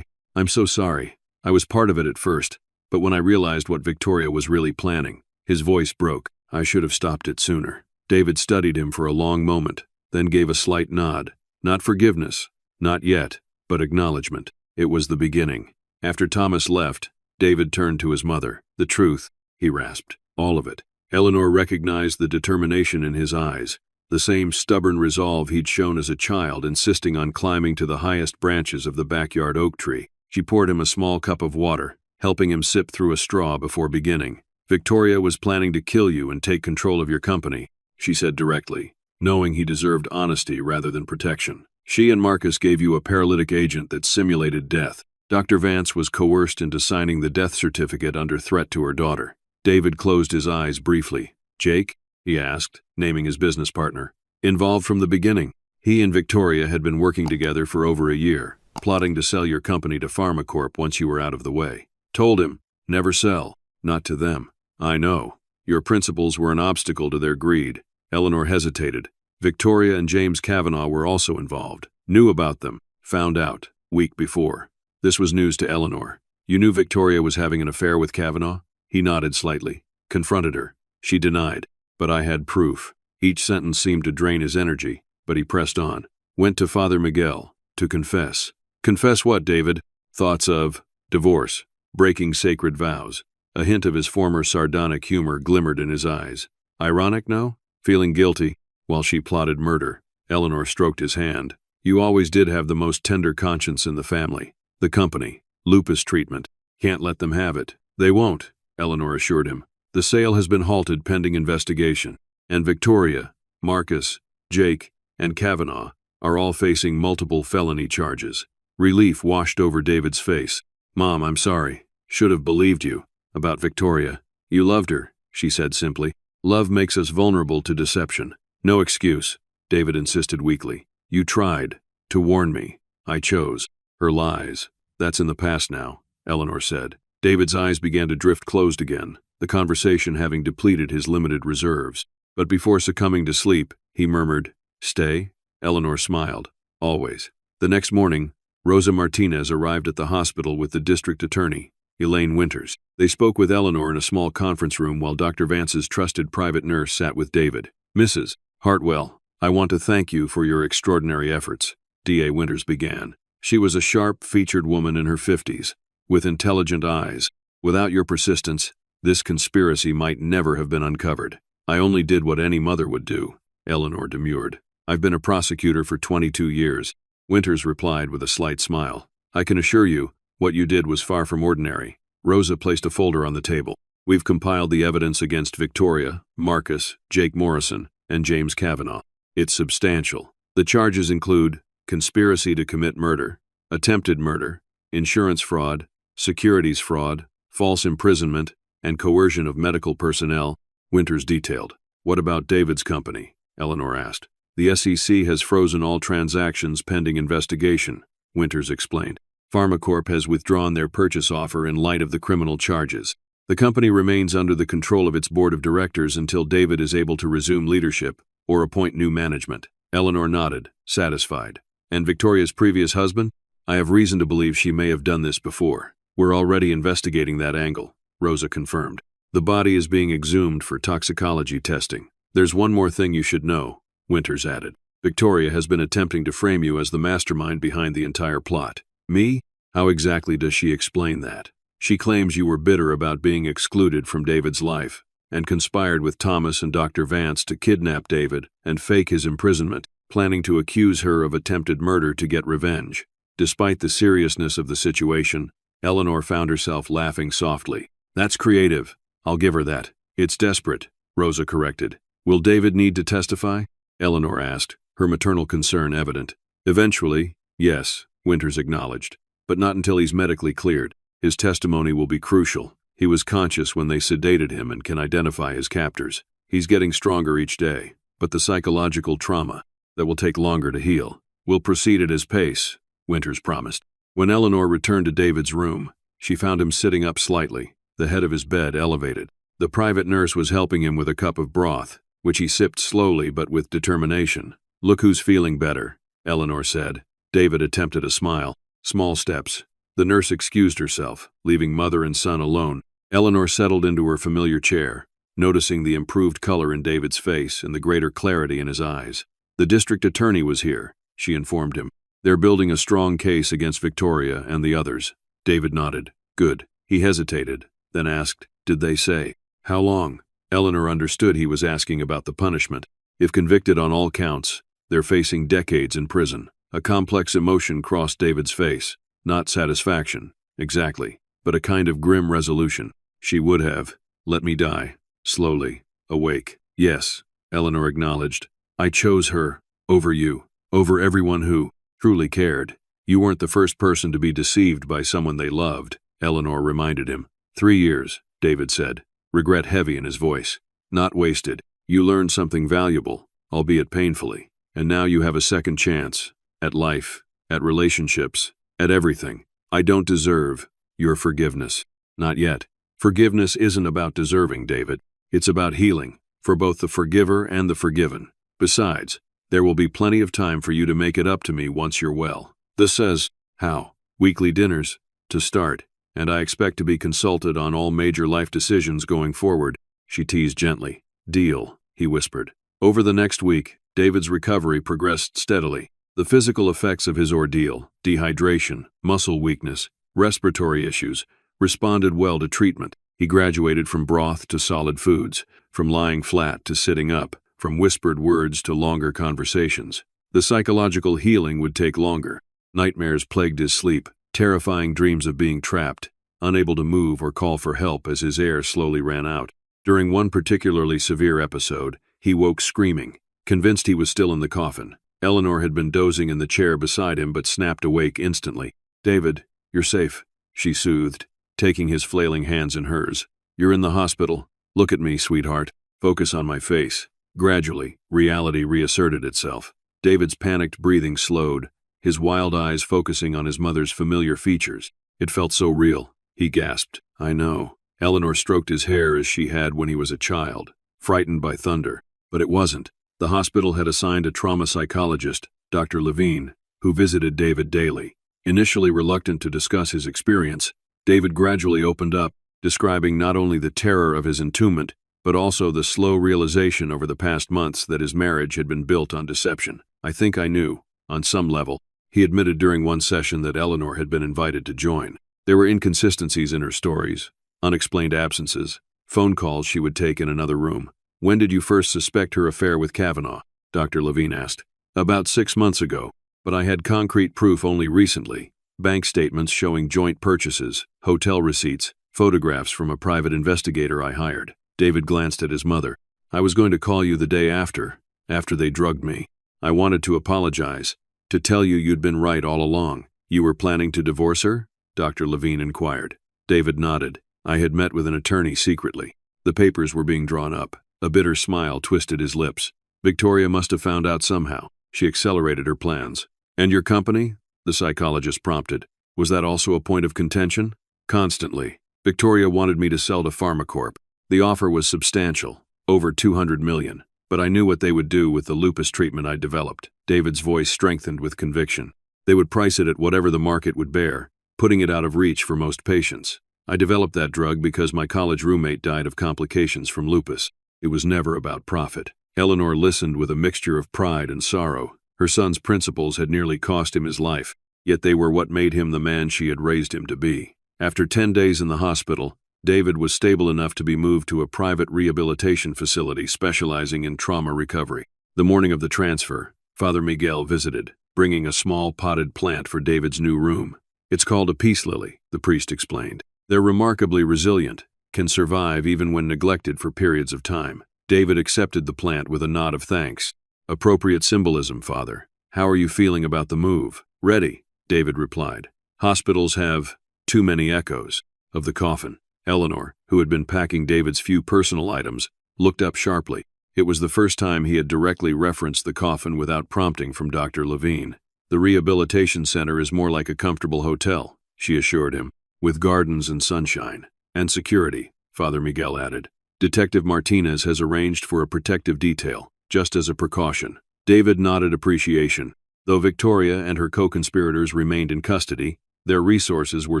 I'm so sorry. I was part of it at first, but when I realized what Victoria was really planning," his voice broke. "I should have stopped it sooner." David studied him for a long moment, then gave a slight nod. Not forgiveness, not yet, but acknowledgement. It was the beginning. After Thomas left, David turned to his mother. "The truth," he rasped. "All of it." Eleanor recognized the determination in his eyes, the same stubborn resolve he'd shown as a child, insisting on climbing to the highest branches of the backyard oak tree. She poured him a small cup of water, helping him sip through a straw before beginning. "Victoria was planning to kill you and take control of your company," she said directly, knowing he deserved honesty rather than protection. "She and Marcus gave you a paralytic agent that simulated death. Dr. Vance was coerced into signing the death certificate under threat to her daughter." David closed his eyes briefly. "Jake?" he asked, naming his business partner. "Involved from the beginning. He and Victoria had been working together for over a year, plotting to sell your company to PharmaCorp once you were out of the way. Told him, never sell, not to them." "I know. Your principles were an obstacle to their greed." Eleanor hesitated. "Victoria and James Kavanaugh were also involved. Knew about them. Found out. Week before." This was news to Eleanor. "You knew Victoria was having an affair with Kavanaugh?" He nodded slightly. "Confronted her. She denied. But I had proof." Each sentence seemed to drain his energy, but he pressed on. "Went to Father Miguel. To confess." "Confess what, David?" "Thoughts of divorce. Breaking sacred vows." A hint of his former sardonic humor glimmered in his eyes. "Ironic, no? Feeling guilty?" While she plotted murder. Eleanor stroked his hand. "You always did have the most tender conscience in the family. The company. Lupus treatment. Can't let them have it." "They won't," Eleanor assured him. "The sale has been halted pending investigation. And Victoria, Marcus, Jake, and Kavanaugh are all facing multiple felony charges." Relief washed over David's face. "Mom, I'm sorry. Should have believed you. About Victoria. You loved her," she said simply. "Love makes us vulnerable to deception." "No excuse," David insisted weakly. "You tried to warn me. I chose. Her lies. That's in the past now," Eleanor said. David's eyes began to drift closed again, the conversation having depleted his limited reserves. But before succumbing to sleep, he murmured, "Stay?" Eleanor smiled. "Always." The next morning, Rosa Martinez arrived at the hospital with the district attorney, Elaine Winters. They spoke with Eleanor in a small conference room while Dr. Vance's trusted private nurse sat with David. "Mrs. Hartwell, I want to thank you for your extraordinary efforts," D.A. Winters began. She was a sharp-featured woman in her 50s, with intelligent eyes. "Without your persistence, this conspiracy might never have been uncovered." "I only did what any mother would do," Eleanor demurred. "I've been a prosecutor for 22 years, Winters replied with a slight smile. "I can assure you, what you did was far from ordinary." Rosa placed a folder on the table. "We've compiled the evidence against Victoria, Marcus, Jake Morrison, and James Kavanaugh. It's substantial. The charges include conspiracy to commit murder, attempted murder, insurance fraud, securities fraud, false imprisonment, and coercion of medical personnel," Winters detailed. "What about David's company?" Eleanor asked. "The SEC has frozen all transactions pending investigation," Winters explained. "PharmaCorp has withdrawn their purchase offer in light of the criminal charges. The company remains under the control of its board of directors until David is able to resume leadership or appoint new management." Eleanor nodded, satisfied. "And Victoria's previous husband? I have reason to believe she may have done this before." "We're already investigating that angle," Rosa confirmed. "The body is being exhumed for toxicology testing. There's one more thing you should know," Winters added. "Victoria has been attempting to frame you as the mastermind behind the entire plot." "Me? How exactly does she explain that?" "She claims you were bitter about being excluded from David's life, and conspired with Thomas and Dr. Vance to kidnap David and fake his imprisonment, planning to accuse her of attempted murder to get revenge." Despite the seriousness of the situation, Eleanor found herself laughing softly. "That's creative. I'll give her that." "It's desperate," Rosa corrected. "Will David need to testify?" Eleanor asked, her maternal concern evident. "Eventually, yes," Winters acknowledged. "But not until he's medically cleared. His testimony will be crucial. He was conscious when they sedated him and can identify his captors. He's getting stronger each day, but the psychological trauma, that will take longer to heal. We'll proceed at his pace," Winters promised. When Eleanor returned to David's room, she found him sitting up slightly, the head of his bed elevated. The private nurse was helping him with a cup of broth, which he sipped slowly but with determination. "Look who's feeling better," Eleanor said. David attempted a smile. Small steps. The nurse excused herself, leaving mother and son alone. Eleanor settled into her familiar chair, noticing the improved color in David's face and the greater clarity in his eyes. "The district attorney was here," she informed him. "They're building a strong case against Victoria and the others." David nodded. "Good." He hesitated, then asked, "Did they say how long?" Eleanor understood he was asking about the punishment. If convicted on all counts, they're facing decades in prison. A complex emotion crossed David's face. Not satisfaction. Exactly. but a kind of grim resolution. She would have let me die, slowly, awake. Yes, Eleanor acknowledged. I chose her, over you, over everyone who truly cared. You weren't the first person to be deceived by someone they loved, Eleanor reminded him. 3 years, David said, regret heavy in his voice. Not wasted. You learned something valuable, albeit painfully, and now you have a second chance, at life, at relationships, at everything. I don't deserve your forgiveness. Not yet. Forgiveness isn't about deserving, David. It's about healing, for both the forgiver and the forgiven. Besides, there will be plenty of time for you to make it up to me once you're well. This says, how? Weekly dinners, to start, and I expect to be consulted on all major life decisions going forward, she teased gently. Deal, he whispered. Over the next week, David's recovery progressed steadily. The physical effects of his ordeal, dehydration, muscle weakness, respiratory issues, responded well to treatment. He graduated from broth to solid foods, from lying flat to sitting up, from whispered words to longer conversations. The psychological healing would take longer. Nightmares plagued his sleep, terrifying dreams of being trapped, unable to move or call for help as his air slowly ran out. During one particularly severe episode, he woke screaming, convinced he was still in the coffin. Eleanor had been dozing in the chair beside him but snapped awake instantly. David, you're safe, she soothed, taking his flailing hands in hers. You're in the hospital. Look at me, sweetheart. Focus on my face. Gradually, reality reasserted itself. David's panicked breathing slowed, his wild eyes focusing on his mother's familiar features. It felt so real. He gasped. I know. Eleanor stroked his hair as she had when he was a child, frightened by thunder. But it wasn't. The hospital had assigned a trauma psychologist, Dr. Levine, who visited David daily. Initially reluctant to discuss his experience, David gradually opened up, describing not only the terror of his entombment, but also the slow realization over the past months that his marriage had been built on deception. I think I knew, on some level, he admitted during one session that Eleanor had been invited to join. There were inconsistencies in her stories, unexplained absences, phone calls she would take in another room. When did you first suspect her affair with Kavanaugh? Dr. Levine asked. About 6 months ago, but I had concrete proof only recently. Bank statements showing joint purchases, hotel receipts, photographs from a private investigator I hired. David glanced at his mother. I was going to call you the day after they drugged me. I wanted to apologize, to tell you you'd been right all along. You were planning to divorce her? Dr. Levine inquired. David nodded. I had met with an attorney secretly. The papers were being drawn up. A bitter smile twisted his lips. Victoria must have found out somehow. She accelerated her plans. And your company? The psychologist prompted. Was that also a point of contention? Constantly. Victoria wanted me to sell to PharmaCorp. The offer was substantial, over $200 million. But I knew what they would do with the lupus treatment I developed. David's voice strengthened with conviction. They would price it at whatever the market would bear, putting it out of reach for most patients. I developed that drug because my college roommate died of complications from lupus. It was never about profit. Eleanor listened with a mixture of pride and sorrow. Her son's principles had nearly cost him his life, yet they were what made him the man she had raised him to be. After 10 days in the hospital, David was stable enough to be moved to a private rehabilitation facility specializing in trauma recovery. The morning of the transfer, Father Miguel visited, bringing a small potted plant for David's new room. It's called a peace lily, the priest explained. They're remarkably resilient, can survive even when neglected for periods of time. David accepted the plant with a nod of thanks. Appropriate symbolism, Father. How are you feeling about the move? Ready, David replied. Hospitals have too many echoes of the coffin. Eleanor, who had been packing David's few personal items, looked up sharply. It was the first time he had directly referenced the coffin without prompting from Dr. Levine. The rehabilitation center is more like a comfortable hotel, she assured him, with gardens and sunshine. And security, Father Miguel added. Detective Martinez has arranged for a protective detail, just as a precaution. David nodded appreciation. Though Victoria and her co-conspirators remained in custody, their resources were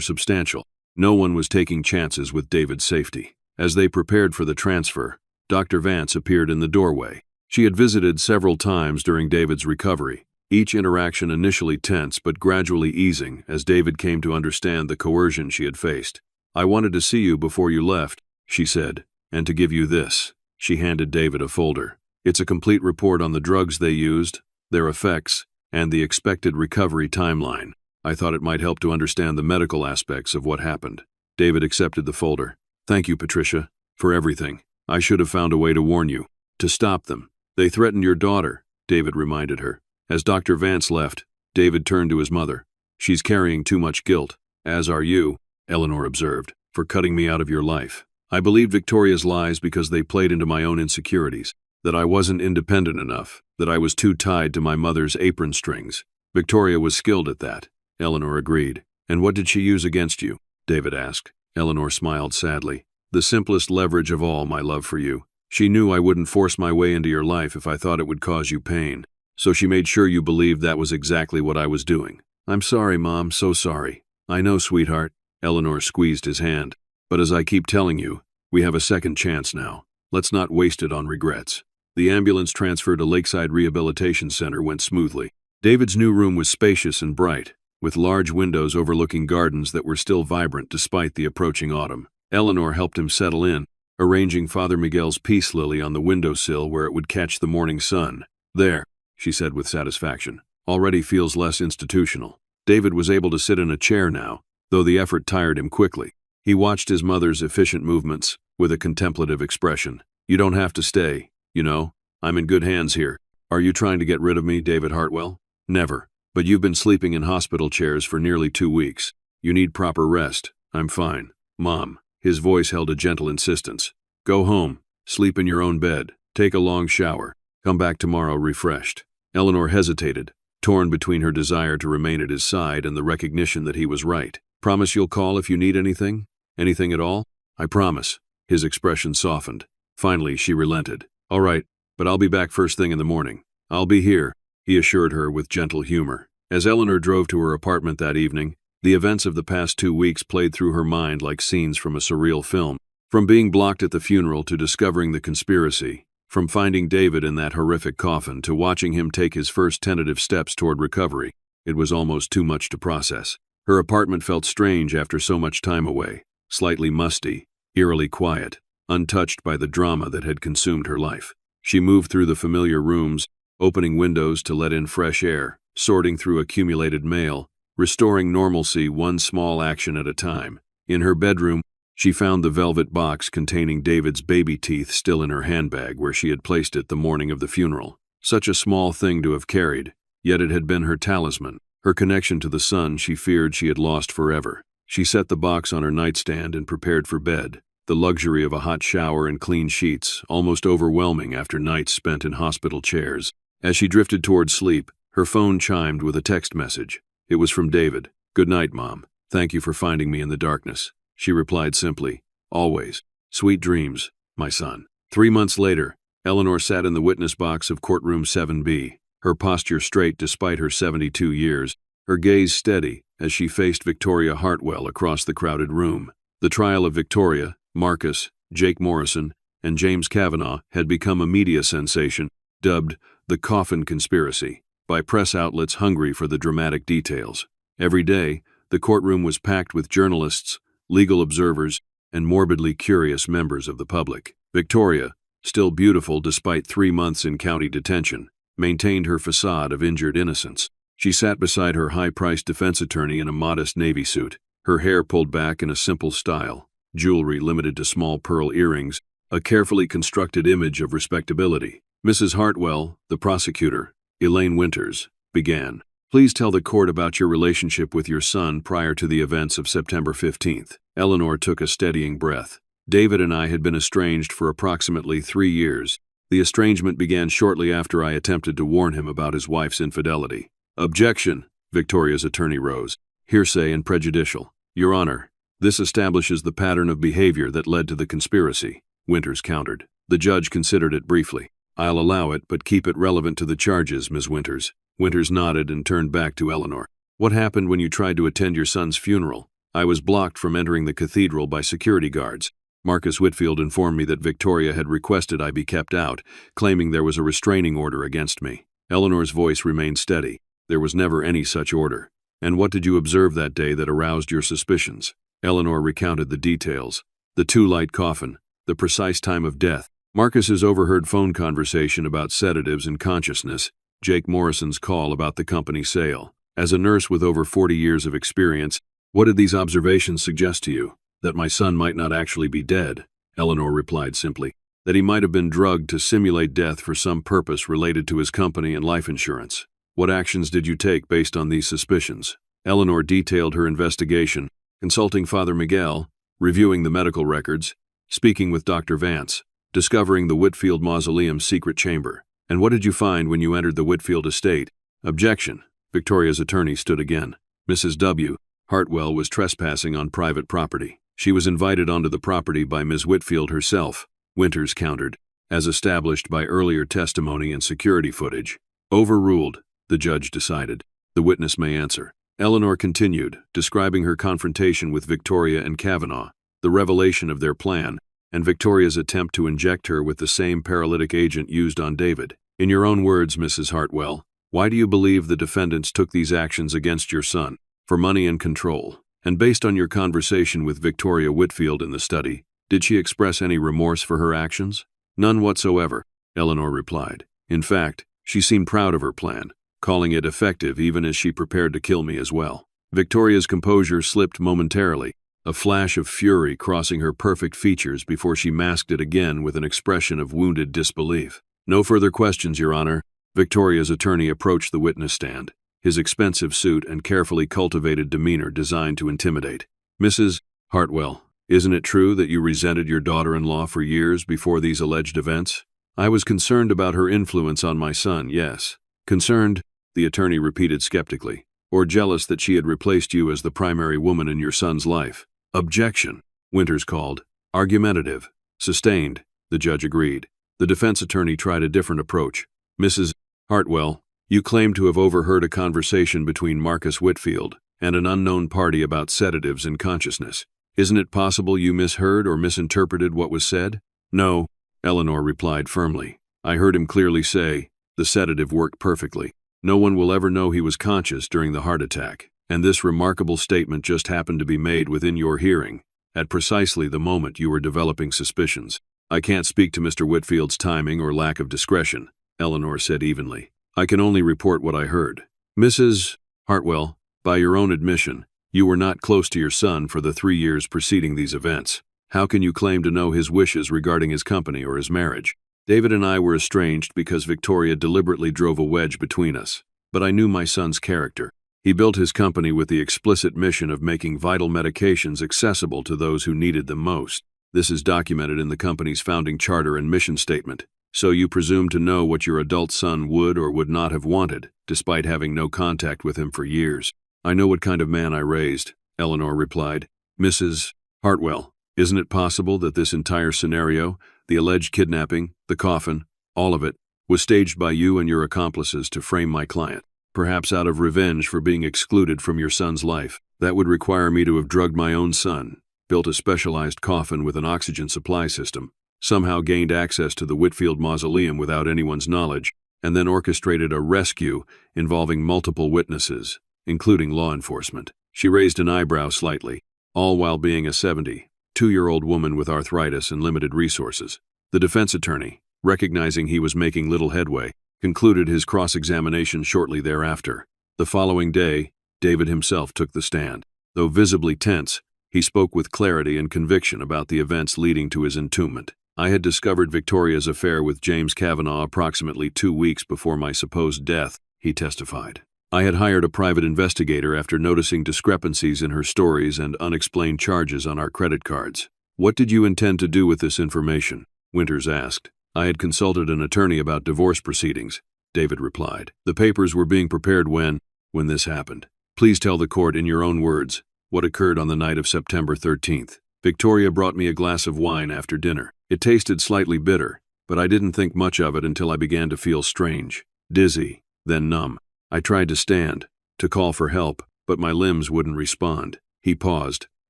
substantial. No one was taking chances with David's safety. As they prepared for the transfer, Dr. Vance appeared in the doorway. She had visited several times during David's recovery, each interaction initially tense but gradually easing as David came to understand the coercion she had faced. I wanted to see you before you left, she said, and to give you this. She handed David a folder. It's a complete report on the drugs they used, their effects, and the expected recovery timeline. I thought it might help to understand the medical aspects of what happened. David accepted the folder. Thank you, Patricia, for everything. I should have found a way to warn you. To stop them. They threatened your daughter, David reminded her. As Dr. Vance left, David turned to his mother. She's carrying too much guilt, as are you, Eleanor observed, for cutting me out of your life. I believed Victoria's lies because they played into my own insecurities, that I wasn't independent enough, that I was too tied to my mother's apron strings. Victoria was skilled at that, Eleanor agreed. And what did she use against you? David asked. Eleanor smiled sadly. The simplest leverage of all, my love for you. She knew I wouldn't force my way into your life if I thought it would cause you pain. So she made sure you believed that was exactly what I was doing. I'm sorry, Mom, so sorry. I know, sweetheart. Eleanor squeezed his hand. But as I keep telling you, we have a second chance now. Let's not waste it on regrets. The ambulance transfer to Lakeside Rehabilitation Center went smoothly. David's new room was spacious and bright, with large windows overlooking gardens that were still vibrant despite the approaching autumn. Eleanor helped him settle in, arranging Father Miguel's peace lily on the windowsill where it would catch the morning sun. There, she said with satisfaction. Already feels less institutional. David was able to sit in a chair now, though the effort tired him quickly. He watched his mother's efficient movements with a contemplative expression. You don't have to stay, you know. I'm in good hands here. Are you trying to get rid of me, David Hartwell? Never. But you've been sleeping in hospital chairs for nearly 2 weeks. You need proper rest. I'm fine. Mom. His voice held a gentle insistence. Go home. Sleep in your own bed. Take a long shower. Come back tomorrow refreshed. Eleanor hesitated, torn between her desire to remain at his side and the recognition that he was right. Promise you'll call if you need anything? Anything at all? I promise. His expression softened. Finally, she relented. All right, but I'll be back first thing in the morning. I'll be here, he assured her with gentle humor. As Eleanor drove to her apartment that evening, the events of the past 2 weeks played through her mind like scenes from a surreal film. From being blocked at the funeral to discovering the conspiracy, from finding David in that horrific coffin to watching him take his first tentative steps toward recovery, it was almost too much to process. Her apartment felt strange after so much time away, slightly musty, eerily quiet, untouched by the drama that had consumed her life. She moved through the familiar rooms, opening windows to let in fresh air, sorting through accumulated mail, restoring normalcy one small action at a time. In her bedroom, she found the velvet box containing David's baby teeth still in her handbag where she had placed it the morning of the funeral. Such a small thing to have carried, yet it had been her talisman, her connection to the son she feared she had lost forever. She set the box on her nightstand and prepared for bed, the luxury of a hot shower and clean sheets, almost overwhelming after nights spent in hospital chairs. As she drifted toward sleep, her phone chimed with a text message. It was from David. Good night, Mom. Thank you for finding me in the darkness. She replied simply, always. Sweet dreams, my son. 3 months later, Eleanor sat in the witness box of courtroom 7B, her posture straight despite her 72 years, her gaze steady as she faced Victoria Hartwell across the crowded room. The trial of Victoria, Marcus, Jake Morrison, and James Kavanaugh had become a media sensation, dubbed the Coffin Conspiracy, by press outlets hungry for the dramatic details. Every day, the courtroom was packed with journalists, legal observers, and morbidly curious members of the public. Victoria, still beautiful despite 3 months in county detention, maintained her facade of injured innocence. She sat beside her high-priced defense attorney in a modest navy suit, her hair pulled back in a simple style, jewelry limited to small pearl earrings, a carefully constructed image of respectability. Mrs. Hartwell, the prosecutor, Elaine Winters, began. Please tell the court about your relationship with your son prior to the events of September 15th. Eleanor took a steadying breath. David and I had been estranged for approximately 3 years. The estrangement began shortly after I attempted to warn him about his wife's infidelity. Objection, Victoria's attorney rose. Hearsay and prejudicial. Your Honor, this establishes the pattern of behavior that led to the conspiracy, Winters countered. The judge considered it briefly. I'll allow it, but keep it relevant to the charges, Ms. Winters. Winters nodded and turned back to Eleanor. What happened when you tried to attend your son's funeral? I was blocked from entering the cathedral by security guards. Marcus Whitfield informed me that Victoria had requested I be kept out, claiming there was a restraining order against me. Eleanor's voice remained steady. There was never any such order. And what did you observe that day that aroused your suspicions? Eleanor recounted the details. The 2-light coffin, the precise time of death, Marcus's overheard phone conversation about sedatives and consciousness, Jake Morrison's call about the company sale. As a nurse with over 40 years of experience, what did these observations suggest to you? That my son might not actually be dead, Eleanor replied simply. That he might have been drugged to simulate death for some purpose related to his company and life insurance. What actions did you take based on these suspicions? Eleanor detailed her investigation, consulting Father Miguel, reviewing the medical records, speaking with Dr. Vance, discovering the Whitfield Mausoleum's secret chamber. And what did you find when you entered the Whitfield estate? Objection. Victoria's attorney stood again. Mrs. W. Hartwell was trespassing on private property. She was invited onto the property by Ms. Whitfield herself, Winters countered, as established by earlier testimony and security footage. Overruled, the judge decided. The witness may answer. Eleanor continued, describing her confrontation with Victoria and Kavanaugh, the revelation of their plan, and Victoria's attempt to inject her with the same paralytic agent used on David. In your own words, Mrs. Hartwell, why do you believe the defendants took these actions against your son? For money and control. And based on your conversation with Victoria Whitfield in the study, did she express any remorse for her actions? None whatsoever, Eleanor replied. In fact, she seemed proud of her plan, calling it effective even as she prepared to kill me as well. Victoria's composure slipped momentarily, a flash of fury crossing her perfect features before she masked it again with an expression of wounded disbelief. No further questions, Your Honor. Victoria's attorney approached the witness stand, his expensive suit and carefully cultivated demeanor designed to intimidate. Mrs. Hartwell, isn't it true that you resented your daughter-in-law for years before these alleged events? I was concerned about her influence on my son, yes. Concerned, the attorney repeated skeptically, or jealous that she had replaced you as the primary woman in your son's life. Objection, Winters called. Argumentative. Sustained, the judge agreed. The defense attorney tried a different approach. Mrs. Hartwell, you claim to have overheard a conversation between Marcus Whitfield and an unknown party about sedatives in consciousness. Isn't it possible you misheard or misinterpreted what was said? No, Eleanor replied firmly. I heard him clearly say, the sedative worked perfectly. No one will ever know he was conscious during the heart attack, and this remarkable statement just happened to be made within your hearing, at precisely the moment you were developing suspicions. I can't speak to Mr. Whitfield's timing or lack of discretion, Eleanor said evenly. I can only report what I heard. Mrs. Hartwell, by your own admission, you were not close to your son for the 3 years preceding these events. How can you claim to know his wishes regarding his company or his marriage? David and I were estranged because Victoria deliberately drove a wedge between us. But I knew my son's character. He built his company with the explicit mission of making vital medications accessible to those who needed them most. This is documented in the company's founding charter and mission statement. So you presume to know what your adult son would or would not have wanted, despite having no contact with him for years. I know what kind of man I raised, Eleanor replied. Mrs. Hartwell, isn't it possible that this entire scenario, the alleged kidnapping, the coffin, all of it, was staged by you and your accomplices to frame my client, perhaps out of revenge for being excluded from your son's life? That would require me to have drugged my own son, built a specialized coffin with an oxygen supply system, somehow gained access to the Whitfield Mausoleum without anyone's knowledge, and then orchestrated a rescue involving multiple witnesses, including law enforcement. She raised an eyebrow slightly, all while being a 72-year-old woman with arthritis and limited resources. The defense attorney, recognizing he was making little headway, concluded his cross-examination shortly thereafter. The following day, David himself took the stand. Though visibly tense, he spoke with clarity and conviction about the events leading to his entombment. I had discovered Victoria's affair with James Kavanaugh approximately 2 weeks before my supposed death, he testified. I had hired a private investigator after noticing discrepancies in her stories and unexplained charges on our credit cards. What did you intend to do with this information? Winters asked. I had consulted an attorney about divorce proceedings, David replied. The papers were being prepared when this happened. Please tell the court in your own words what occurred on the night of September 13th. Victoria brought me a glass of wine after dinner. It tasted slightly bitter, but I didn't think much of it until I began to feel strange, dizzy, then numb. I tried to stand, to call for help, but my limbs wouldn't respond. He paused,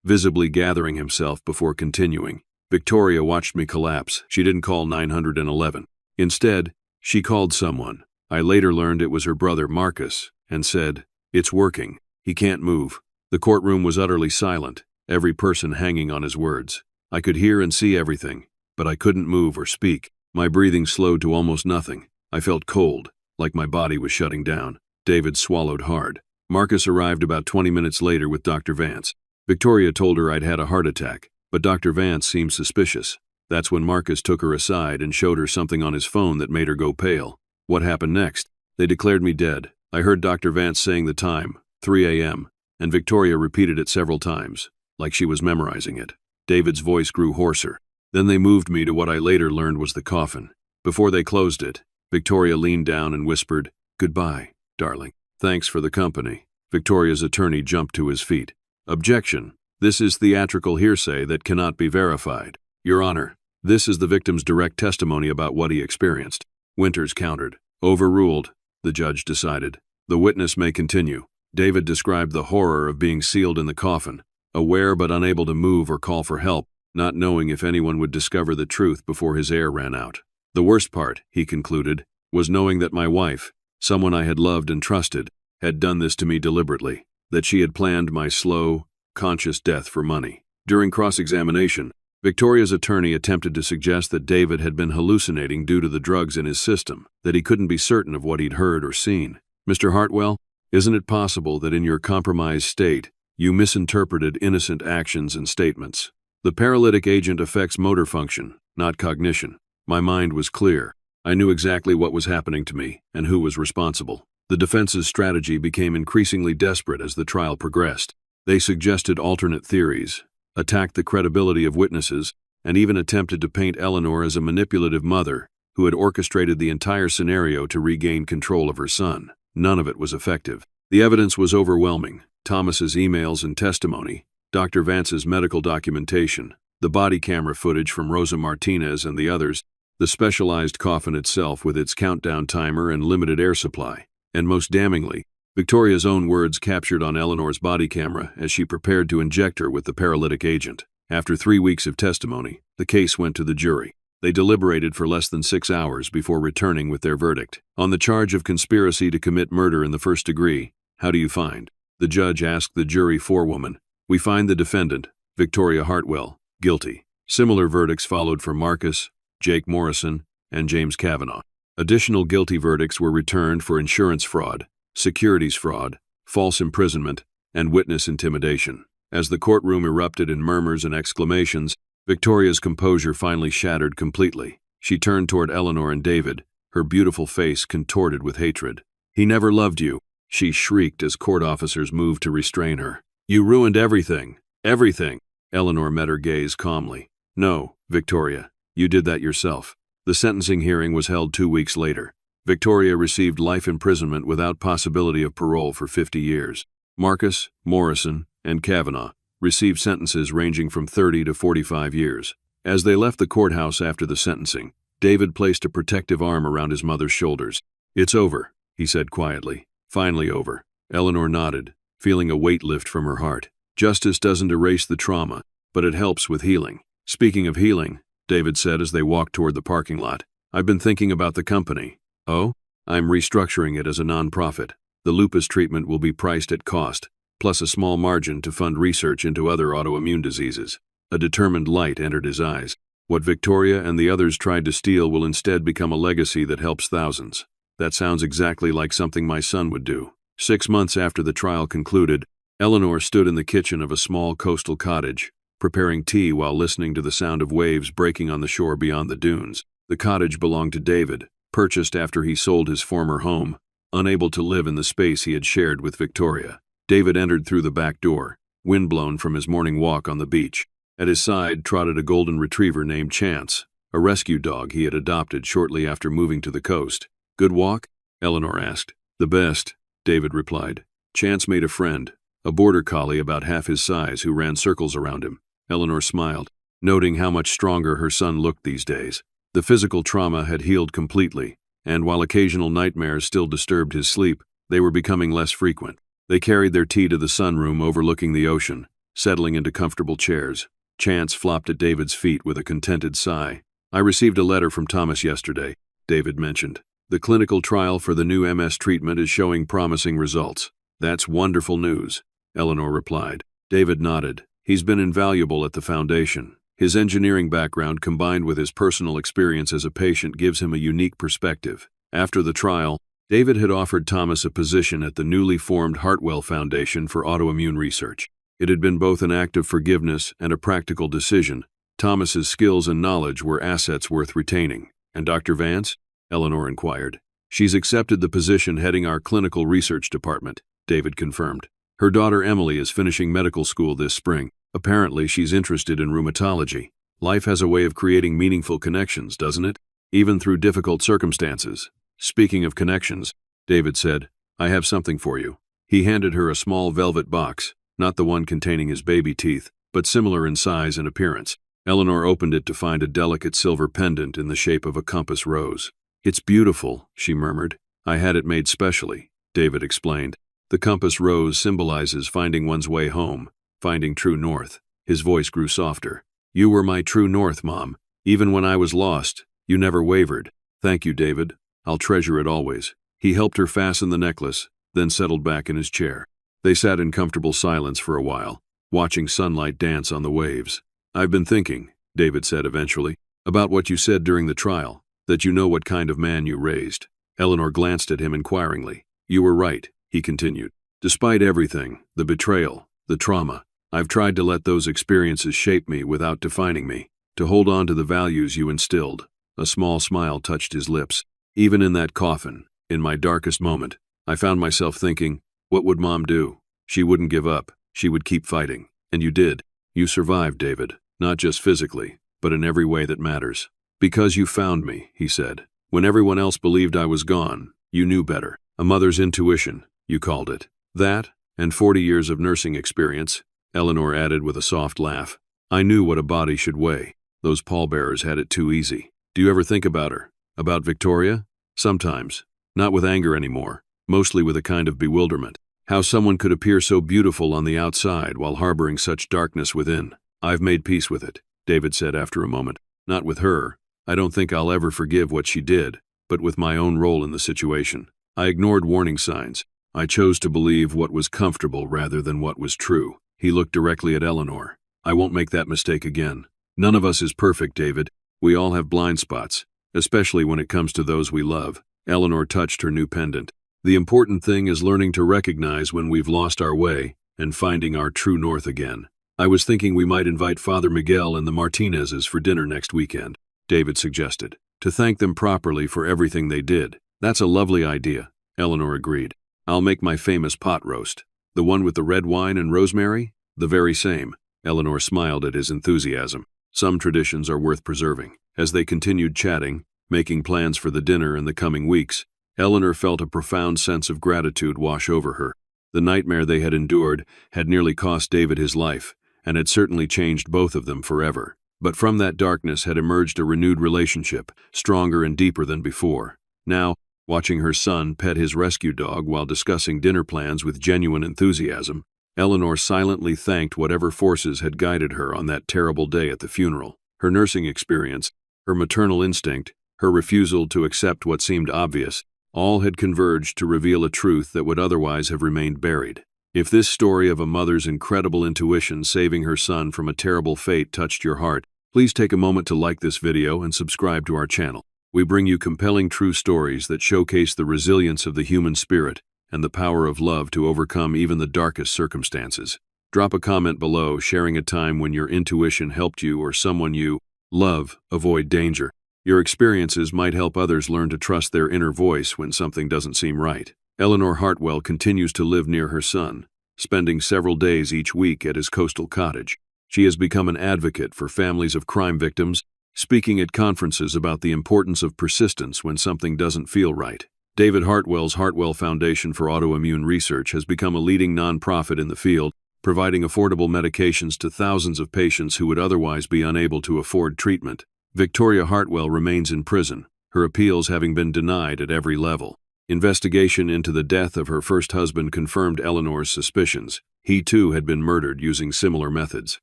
visibly gathering himself before continuing. Victoria watched me collapse. She didn't call 911. Instead, she called someone. I later learned it was her brother Marcus, and said, "It's working. He can't move." The courtroom was utterly silent, every person hanging on his words. I could hear and see everything, but I couldn't move or speak. My breathing slowed to almost nothing. I felt cold, like my body was shutting down. David swallowed hard. Marcus arrived about 20 minutes later with Dr. Vance. Victoria told her I'd had a heart attack, but Dr. Vance seemed suspicious. That's when Marcus took her aside and showed her something on his phone that made her go pale. What happened next? They declared me dead. I heard Dr. Vance saying the time, 3 a.m., and Victoria repeated it several times, like she was memorizing it. David's voice grew hoarser. Then they moved me to what I later learned was the coffin. Before they closed it, Victoria leaned down and whispered, "Goodbye, darling. Thanks for the company." Victoria's attorney jumped to his feet. "Objection. This is theatrical hearsay that cannot be verified. Your Honor, this is the victim's direct testimony about what he experienced." Winters countered. "Overruled," the judge decided. "The witness may continue." David described the horror of being sealed in the coffin, aware but unable to move or call for help, not knowing if anyone would discover the truth before his air ran out. "The worst part," he concluded, "was knowing that my wife, someone I had loved and trusted, had done this to me deliberately, that she had planned my slow, conscious death for money." During cross-examination, Victoria's attorney attempted to suggest that David had been hallucinating due to the drugs in his system, that he couldn't be certain of what he'd heard or seen. "Mr. Hartwell, isn't it possible that in your compromised state, you misinterpreted innocent actions and statements? The paralytic agent affects motor function, not cognition. My mind was clear. I knew exactly what was happening to me and who was responsible." The defense's strategy became increasingly desperate as the trial progressed. They suggested alternate theories, attacked the credibility of witnesses, and even attempted to paint Eleanor as a manipulative mother who had orchestrated the entire scenario to regain control of her son. None of it was effective. The evidence was overwhelming. Thomas's emails and testimony, Dr. Vance's medical documentation, the body camera footage from Rosa Martinez and the others, the specialized coffin itself with its countdown timer and limited air supply, and most damningly, Victoria's own words captured on Eleanor's body camera as she prepared to inject her with the paralytic agent. After 3 weeks of testimony, the case went to the jury. They deliberated for less than 6 hours before returning with their verdict. "On the charge of conspiracy to commit murder in the first degree, how do you find?" The judge asked the jury forewoman. "We find the defendant, Victoria Hartwell, guilty." Similar verdicts followed for Marcus, Jake Morrison, and James Kavanaugh. Additional guilty verdicts were returned for insurance fraud, securities fraud, false imprisonment, and witness intimidation. As the courtroom erupted in murmurs and exclamations, Victoria's composure finally shattered completely. She turned toward Eleanor and David, her beautiful face contorted with hatred. "He never loved you," she shrieked as court officers moved to restrain her. "You ruined everything. Everything." Eleanor met her gaze calmly. "No, Victoria, you did that yourself." The sentencing hearing was held 2 weeks later. Victoria received life imprisonment without possibility of parole for 50 years. Marcus, Morrison, and Kavanaugh received sentences ranging from 30 to 45 years. As they left the courthouse after the sentencing, David placed a protective arm around his mother's shoulders. "It's over," he said quietly. "Finally over." Eleanor nodded, feeling a weight lift from her heart. Justice doesn't erase the trauma, but it helps with healing. "Speaking of healing," David said as they walked toward the parking lot, "I've been thinking about the company." "Oh?" "I'm restructuring it as a non-profit. The lupus treatment will be priced at cost, plus a small margin to fund research into other autoimmune diseases." A determined light entered his eyes. "What Victoria and the others tried to steal will instead become a legacy that helps thousands." "That sounds exactly like something my son would do." 6 months after the trial concluded, Eleanor stood in the kitchen of a small coastal cottage, preparing tea while listening to the sound of waves breaking on the shore beyond the dunes. The cottage belonged to David, purchased after he sold his former home, unable to live in the space he had shared with Victoria. David entered through the back door, windblown from his morning walk on the beach. At his side trotted a golden retriever named Chance, a rescue dog he had adopted shortly after moving to the coast. "Good walk?" Eleanor asked. "The best," David replied. Chance made a friend, a border collie about half his size who ran circles around him. Eleanor smiled, noting how much stronger her son looked these days. The physical trauma had healed completely, and while occasional nightmares still disturbed his sleep, they were becoming less frequent. They carried their tea to the sunroom overlooking the ocean, settling into comfortable chairs. Chance flopped at David's feet with a contented sigh. "I received a letter from Thomas yesterday," David mentioned. "The clinical trial for the new MS treatment is showing promising results." "That's wonderful news," Eleanor replied. David nodded. "He's been invaluable at the foundation. His engineering background combined with his personal experience as a patient gives him a unique perspective." After the trial, David had offered Thomas a position at the newly formed Hartwell Foundation for Autoimmune Research. It had been both an act of forgiveness and a practical decision. Thomas's skills and knowledge were assets worth retaining. And Dr. Vance? Eleanor inquired. She's accepted the position heading our clinical research department, David confirmed. Her daughter Emily is finishing medical school this spring. Apparently, she's interested in rheumatology. Life has a way of creating meaningful connections, doesn't it? Even through difficult circumstances. Speaking of connections, David said, I have something for you. He handed her a small velvet box, not the one containing his baby teeth, but similar in size and appearance. Eleanor opened it to find a delicate silver pendant in the shape of a compass rose. It's beautiful, she murmured. I had it made specially, David explained. The compass rose symbolizes finding one's way home, finding true north. His voice grew softer. You were my true north, Mom. Even when I was lost, you never wavered. Thank you, David. I'll treasure it always. He helped her fasten the necklace, then settled back in his chair. They sat in comfortable silence for a while, watching sunlight dance on the waves. I've been thinking, David said eventually, about what you said during the trial, that you know what kind of man you raised. Eleanor glanced at him inquiringly. You were right, he continued. Despite everything, the betrayal, the trauma, I've tried to let those experiences shape me without defining me, to hold on to the values you instilled. A small smile touched his lips. Even in that coffin, in my darkest moment, I found myself thinking, what would Mom do? She wouldn't give up. She would keep fighting. And you did. You survived, David, not just physically, but in every way that matters. Because you found me, he said. When everyone else believed I was gone, you knew better. A mother's intuition, you called it. That, and 40 years of nursing experience, Eleanor added with a soft laugh. I knew what a body should weigh. Those pallbearers had it too easy. Do you ever think about her? About Victoria? Sometimes. Not with anger anymore. Mostly with a kind of bewilderment. How someone could appear so beautiful on the outside while harboring such darkness within. I've made peace with it, David said after a moment. Not with her. I don't think I'll ever forgive what she did, but with my own role in the situation. I ignored warning signs. I chose to believe what was comfortable rather than what was true. He looked directly at Eleanor. I won't make that mistake again. None of us is perfect, David. We all have blind spots, especially when it comes to those we love. Eleanor touched her new pendant. The important thing is learning to recognize when we've lost our way and finding our true north again. I was thinking we might invite Father Miguel and the Martinezes for dinner next weekend, David suggested, to thank them properly for everything they did. That's a lovely idea, Eleanor agreed. I'll make my famous pot roast. The one with the red wine and rosemary? The very same. Eleanor smiled at his enthusiasm. Some traditions are worth preserving. As they continued chatting, making plans for the dinner in the coming weeks, Eleanor felt a profound sense of gratitude wash over her. The nightmare they had endured had nearly cost David his life, and had certainly changed both of them forever. But from that darkness had emerged a renewed relationship, stronger and deeper than before. Now, watching her son pet his rescue dog while discussing dinner plans with genuine enthusiasm, Eleanor silently thanked whatever forces had guided her on that terrible day at the funeral. Her nursing experience, her maternal instinct, her refusal to accept what seemed obvious, all had converged to reveal a truth that would otherwise have remained buried. If this story of a mother's incredible intuition saving her son from a terrible fate touched your heart, please take a moment to like this video and subscribe to our channel. We bring you compelling true stories that showcase the resilience of the human spirit and the power of love to overcome even the darkest circumstances. Drop a comment below sharing a time when your intuition helped you or someone you love avoid danger. Your experiences might help others learn to trust their inner voice when something doesn't seem right. Eleanor Hartwell continues to live near her son, spending several days each week at his coastal cottage. She has become an advocate for families of crime victims, speaking at conferences about the importance of persistence when something doesn't feel right. David Hartwell's Hartwell Foundation for Autoimmune Research has become a leading nonprofit in the field, providing affordable medications to thousands of patients who would otherwise be unable to afford treatment. Victoria Hartwell remains in prison, her appeals having been denied at every level. Investigation into the death of her first husband confirmed Eleanor's suspicions. He too had been murdered using similar methods.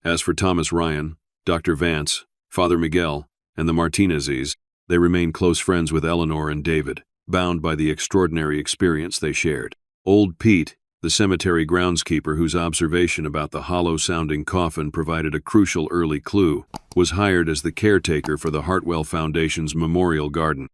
As for Thomas Ryan, Dr. Vance, Father Miguel, and the Martinezes, they remain close friends with Eleanor and David, bound by the extraordinary experience they shared. Old Pete, the cemetery groundskeeper whose observation about the hollow-sounding coffin provided a crucial early clue, was hired as the caretaker for the Hartwell Foundation's memorial garden.